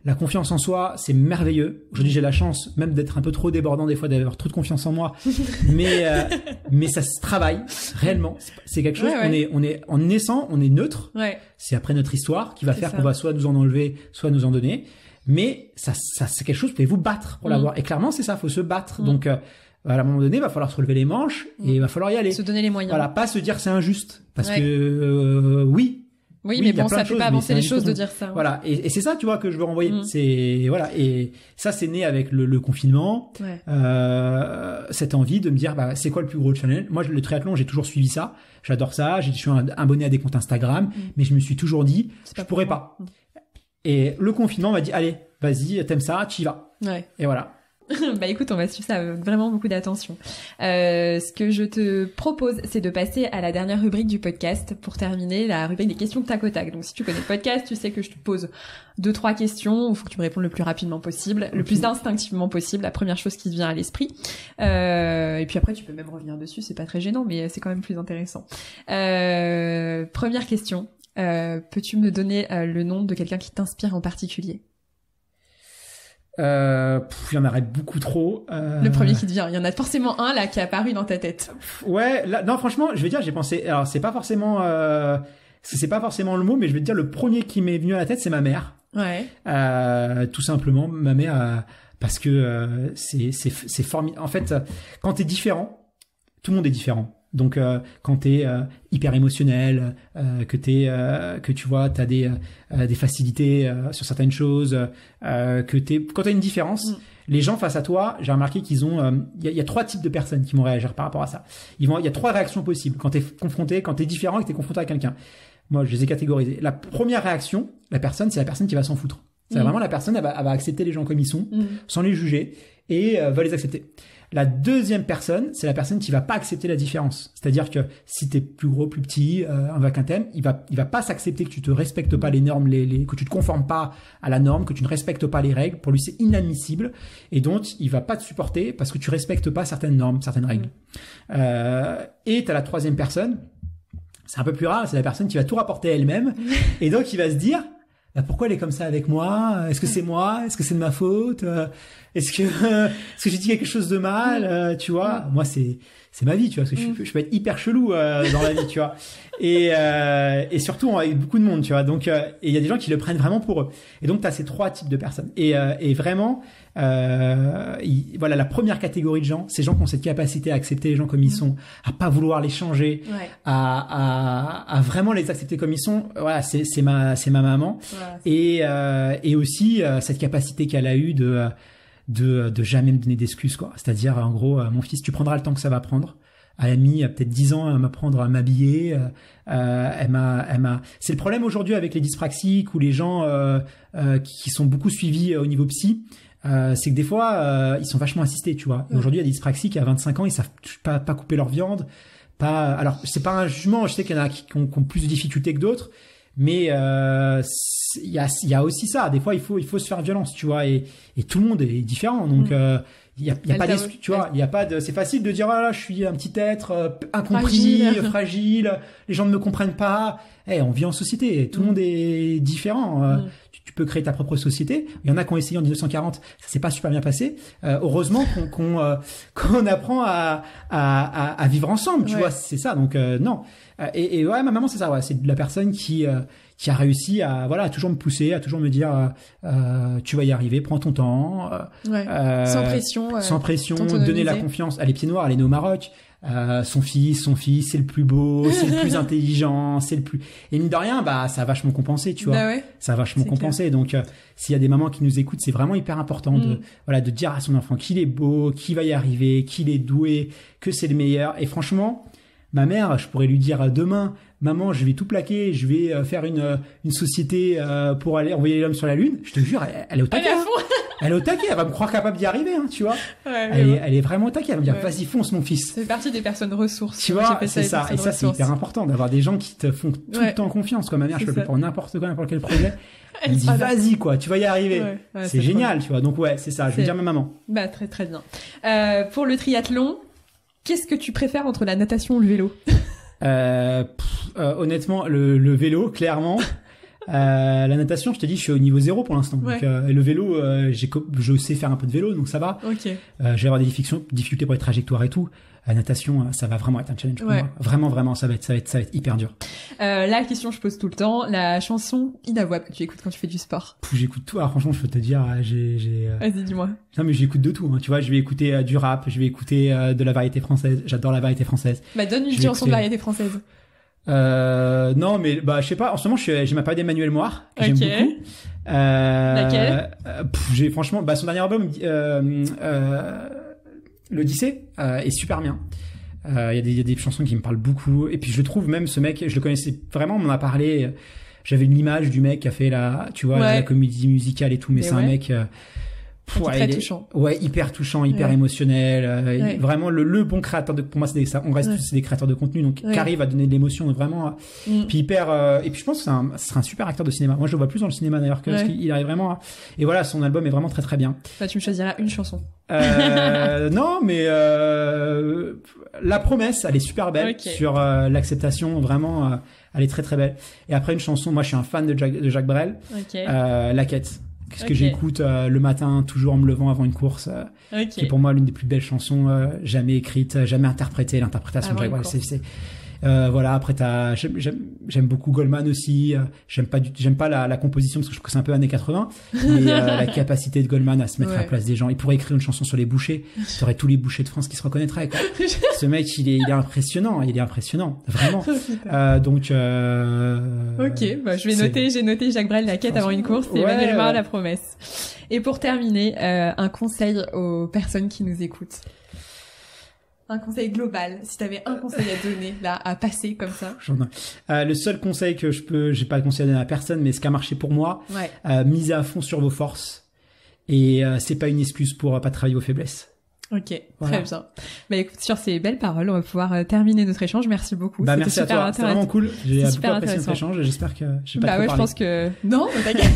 La confiance en soi, c'est merveilleux. Aujourd'hui, j'ai la chance même d'être un peu trop débordant des fois, d'avoir trop de confiance en moi. mais ça se travaille réellement. C'est quelque chose. Ouais. On est en naissant, on est neutre. Ouais. C'est après notre histoire qui va faire qu'on va soit nous en enlever, soit nous en donner. Mais ça c'est quelque chose, vous pouvez vous battre pour l'avoir. Et clairement, c'est ça, faut se battre. Donc, à un moment donné, il va falloir se relever les manches et il va falloir y aller. Se donner les moyens. Voilà, pas se dire c'est injuste. Parce que, oui, mais bon, ça fait pas avancer les choses de dire ça. Voilà. Et c'est ça, tu vois, que je veux renvoyer. C'est, voilà. Et ça, c'est né avec le confinement. Cette envie de me dire, bah, c'est quoi le plus gros challenge? Moi, le triathlon, j'ai toujours suivi ça. J'adore ça. Je suis abonné à des comptes Instagram. Mais je me suis toujours dit, je pourrais pas. Et le confinement m'a dit, allez, vas-y, t'aimes ça, t'y vas. Ouais. Et voilà. Bah écoute, on va suivre ça avec vraiment beaucoup d'attention. Ce que je te propose, c'est de passer à la dernière rubrique du podcast pour terminer, la rubrique des questions tac au tac. Donc si tu connais le podcast, tu sais que je te pose 2-3 questions, il faut que tu me répondes le plus rapidement possible, le plus instinctivement possible, la première chose qui te vient à l'esprit. Et puis après, tu peux même revenir dessus, c'est pas très gênant, mais c'est quand même plus intéressant. Première question, peux-tu me donner le nom de quelqu'un qui t'inspire en particulier? Il y en aurait beaucoup trop. Le premier qui te vient. Il y en a forcément un, là, qui est apparu dans ta tête. Ouais, là, non, franchement, je vais dire, j'ai pensé, alors, c'est pas forcément le mot, mais je vais te dire, le premier qui m'est venu à la tête, c'est ma mère. Ouais. Tout simplement, ma mère, parce que, c'est formidable. En fait, quand t'es différent, tout le monde est différent. Donc quand t'es hyper émotionnel, que tu vois t'as des facilités sur certaines choses, quand t'as une différence, les gens face à toi, j'ai remarqué qu'ils ont il y a 3 types de personnes qui vont réagir par rapport à ça. Il y a 3 réactions possibles quand t'es confronté, quand t'es différent et que t'es confronté à quelqu'un. Moi, je les ai catégorisées. La première réaction, c'est la personne qui va s'en foutre. C'est vraiment la personne, elle va accepter les gens comme ils sont, sans les juger, et va les accepter. La deuxième personne, c'est la personne qui va pas accepter la différence. C'est-à-dire que si t'es plus gros, plus petit, avec un thème, il va pas s'accepter que tu te respectes pas les normes, que tu te conformes pas à la norme, que tu ne respectes pas les règles. Pour lui, c'est inadmissible. Et donc, il va pas te supporter parce que tu respectes pas certaines normes, certaines règles. Et t'as la troisième personne. C'est un peu plus rare. C'est la personne qui va tout rapporter elle-même. Et donc, il va se dire, bah, pourquoi elle est comme ça avec moi? Est-ce que c'est moi? Est-ce que c'est de ma faute? Est-ce que j'ai dit quelque chose de mal? Tu vois, moi c'est ma vie, tu vois, parce que je peux être hyper chelou dans la vie, tu vois. Et surtout avec beaucoup de monde, tu vois. Donc et il y a des gens qui le prennent vraiment pour eux. Et donc tu as ces 3 types de personnes. Et vraiment voilà, la première catégorie de gens, ces gens qui ont cette capacité à accepter les gens comme ils sont, à pas vouloir les changer, à vraiment les accepter comme ils sont. Voilà, c'est ma maman. Et aussi cette capacité qu'elle a eue de jamais me donner d'excuses, quoi. C'est-à-dire, en gros, mon fils, tu prendras le temps que ça va prendre. Elle a mis peut-être 10 ans à m'apprendre à m'habiller. C'est le problème aujourd'hui avec les dyspraxiques ou les gens qui sont beaucoup suivis au niveau psy. C'est que des fois, ils sont vachement assistés, tu vois. Et aujourd'hui, il y a des dyspraxiques à 25 ans, ils savent pas couper leur viande. Alors, c'est pas un jugement. Je sais qu'il y en a qui ont plus de difficultés que d'autres. Mais il y a aussi ça. Des fois, il faut se faire violence, tu vois. Et tout le monde est différent. Donc, il y a pas d'excuse, tu vois. Il y a pas de. C'est facile de dire ah là, je suis un petit être incompris, fragile. Les gens ne me comprennent pas. On vit en société. Tout le monde est différent. Tu peux créer ta propre société. Il y en a qui ont essayé en 1940. Ça s'est pas super bien passé. Heureusement qu'on apprend à vivre ensemble. Tu vois, c'est ça. Donc non. Et ouais, ma maman, c'est ça. Ouais, c'est de la personne qui a réussi à toujours me pousser, à toujours me dire tu vas y arriver, prends ton temps. Sans pression. Sans pression. Donner la confiance. Elle est pieds noirs. Elle est née au Maroc. Son fils, c'est le plus beau, c'est le plus intelligent, c'est le plus. Et mine de rien, ça a vachement compensé, tu vois. Bah ouais, ça a vachement compensé. Clair. Donc, s'il y a des mamans qui nous écoutent, c'est vraiment hyper important de dire à son enfant qu'il est beau, qu'il va y arriver, qu'il est doué, que c'est le meilleur. Et franchement, ma mère, je pourrais lui dire demain, maman, je vais tout plaquer, je vais faire une société pour aller envoyer l'homme sur la lune. Je te jure, elle est au taquet. Elle est au taquet, elle va me croire capable d'y arriver, hein, tu vois. Elle est vraiment au taquet, elle va me dire vas-y fonce mon fils. C'est partie des personnes ressources. Tu vois, c'est ça. Et ça, c'est hyper important d'avoir des gens qui te font tout le temps confiance. Comme ma mère, je peux pour n'importe quoi, n'importe quel projet. Elle me dit vas-y quoi, tu vas y arriver. C'est génial, tu vois. Donc ouais, c'est ça. Je vais dire à ma maman. Bah très très bien. Pour le triathlon, qu'est-ce que tu préfères entre la natation ou le vélo? Honnêtement, le vélo, clairement. La natation, je te dis, je suis au niveau 0 pour l'instant. Donc, le vélo, je sais faire un peu de vélo, donc ça va. Ok. Je vais avoir des difficultés pour les trajectoires et tout. La natation, ça va vraiment être un challenge pour moi. Vraiment, vraiment, ça va être hyper dur. La question que je pose tout le temps, la chanson inavouable que tu écoutes quand tu fais du sport. J'écoute tout. Alors, franchement, je peux te dire, Vas-y, dis-moi. Non, mais j'écoute de tout. Hein. Tu vois, je vais écouter du rap, je vais écouter de la variété française. J'adore la variété française. Bah, donne une chanson de variété française. Non, mais je sais pas. En ce moment, j'ai ma période d'Emmanuel Moir que j'aime beaucoup. Laquelle franchement, son dernier album, l'Odyssée, est super bien. Il y a des chansons qui me parlent beaucoup. Et puis je trouve même ce mec, je le connaissais vraiment. On m'en a parlé. J'avais une image du mec qui a fait la comédie musicale et tout. Mais c'est un mec. Très touchant. Ouais, hyper touchant, hyper émotionnel. Vraiment le bon créateur pour moi, c'est des créateurs de contenu, donc qui arrivent à donner de l'émotion, vraiment. Puis hyper. Et puis je pense que ce sera un super acteur de cinéma. Moi, je le vois plus dans le cinéma d'ailleurs parce qu'il arrive vraiment. Et voilà, son album est vraiment très très bien. Bah, tu me choisiras une chanson. Non, mais La Promesse, elle est super belle sur l'acceptation, vraiment. Elle est très très belle. Et après une chanson, moi, je suis un fan de Jacques Brel. La Quête. Qu'est-ce que j'écoute le matin, toujours en me levant avant une course, qui est pour moi l'une des plus belles chansons jamais écrites, jamais interprétées. L'interprétation de Jacques Brel, voilà. Après j'aime beaucoup Goldman aussi. J'aime pas la composition parce que je trouve que c'est un peu années 80, mais la capacité de Goldman à se mettre à la place des gens. Il pourrait écrire une chanson sur les bouchers. Tu aurais tous les bouchers de France qui se reconnaîtraient, quoi. Ce mec, il est impressionnant, vraiment. Donc j'ai noté Jacques Brel, La Quête avant une course, et Emmanuel Moir, La Promesse. Et pour terminer, un conseil aux personnes qui nous écoutent. Un conseil global, si t'avais un conseil à donner, là, à passer comme ça. Le seul conseil que j'ai pas de conseil à donner à personne, mais ce qui a marché pour moi, misez à fond sur vos forces. Et c'est pas une excuse pour pas travailler vos faiblesses. Ok, très bien. Bah écoute, sur ces belles paroles, on va pouvoir terminer notre échange. Merci beaucoup. Merci à toi. C'était vraiment cool. J'ai beaucoup apprécié notre échange. J'espère que j'ai pas trop parlé. Je pense que non, t'inquiète.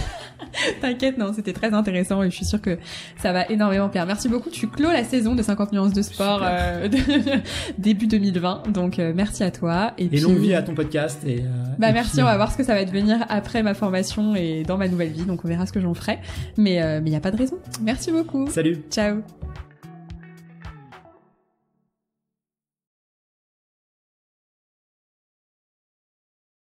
T'inquiète, non, c'était très intéressant et je suis sûre que ça va énormément plaire. Merci beaucoup. Tu clôt la saison de 50 nuances de sport début 2020. Donc merci à toi et puis longue vie à ton podcast merci. On va voir ce que ça va devenir après ma formation et dans ma nouvelle vie. Donc on verra ce que j'en ferai. Mais il y a pas de raison. Merci beaucoup. Salut. Ciao.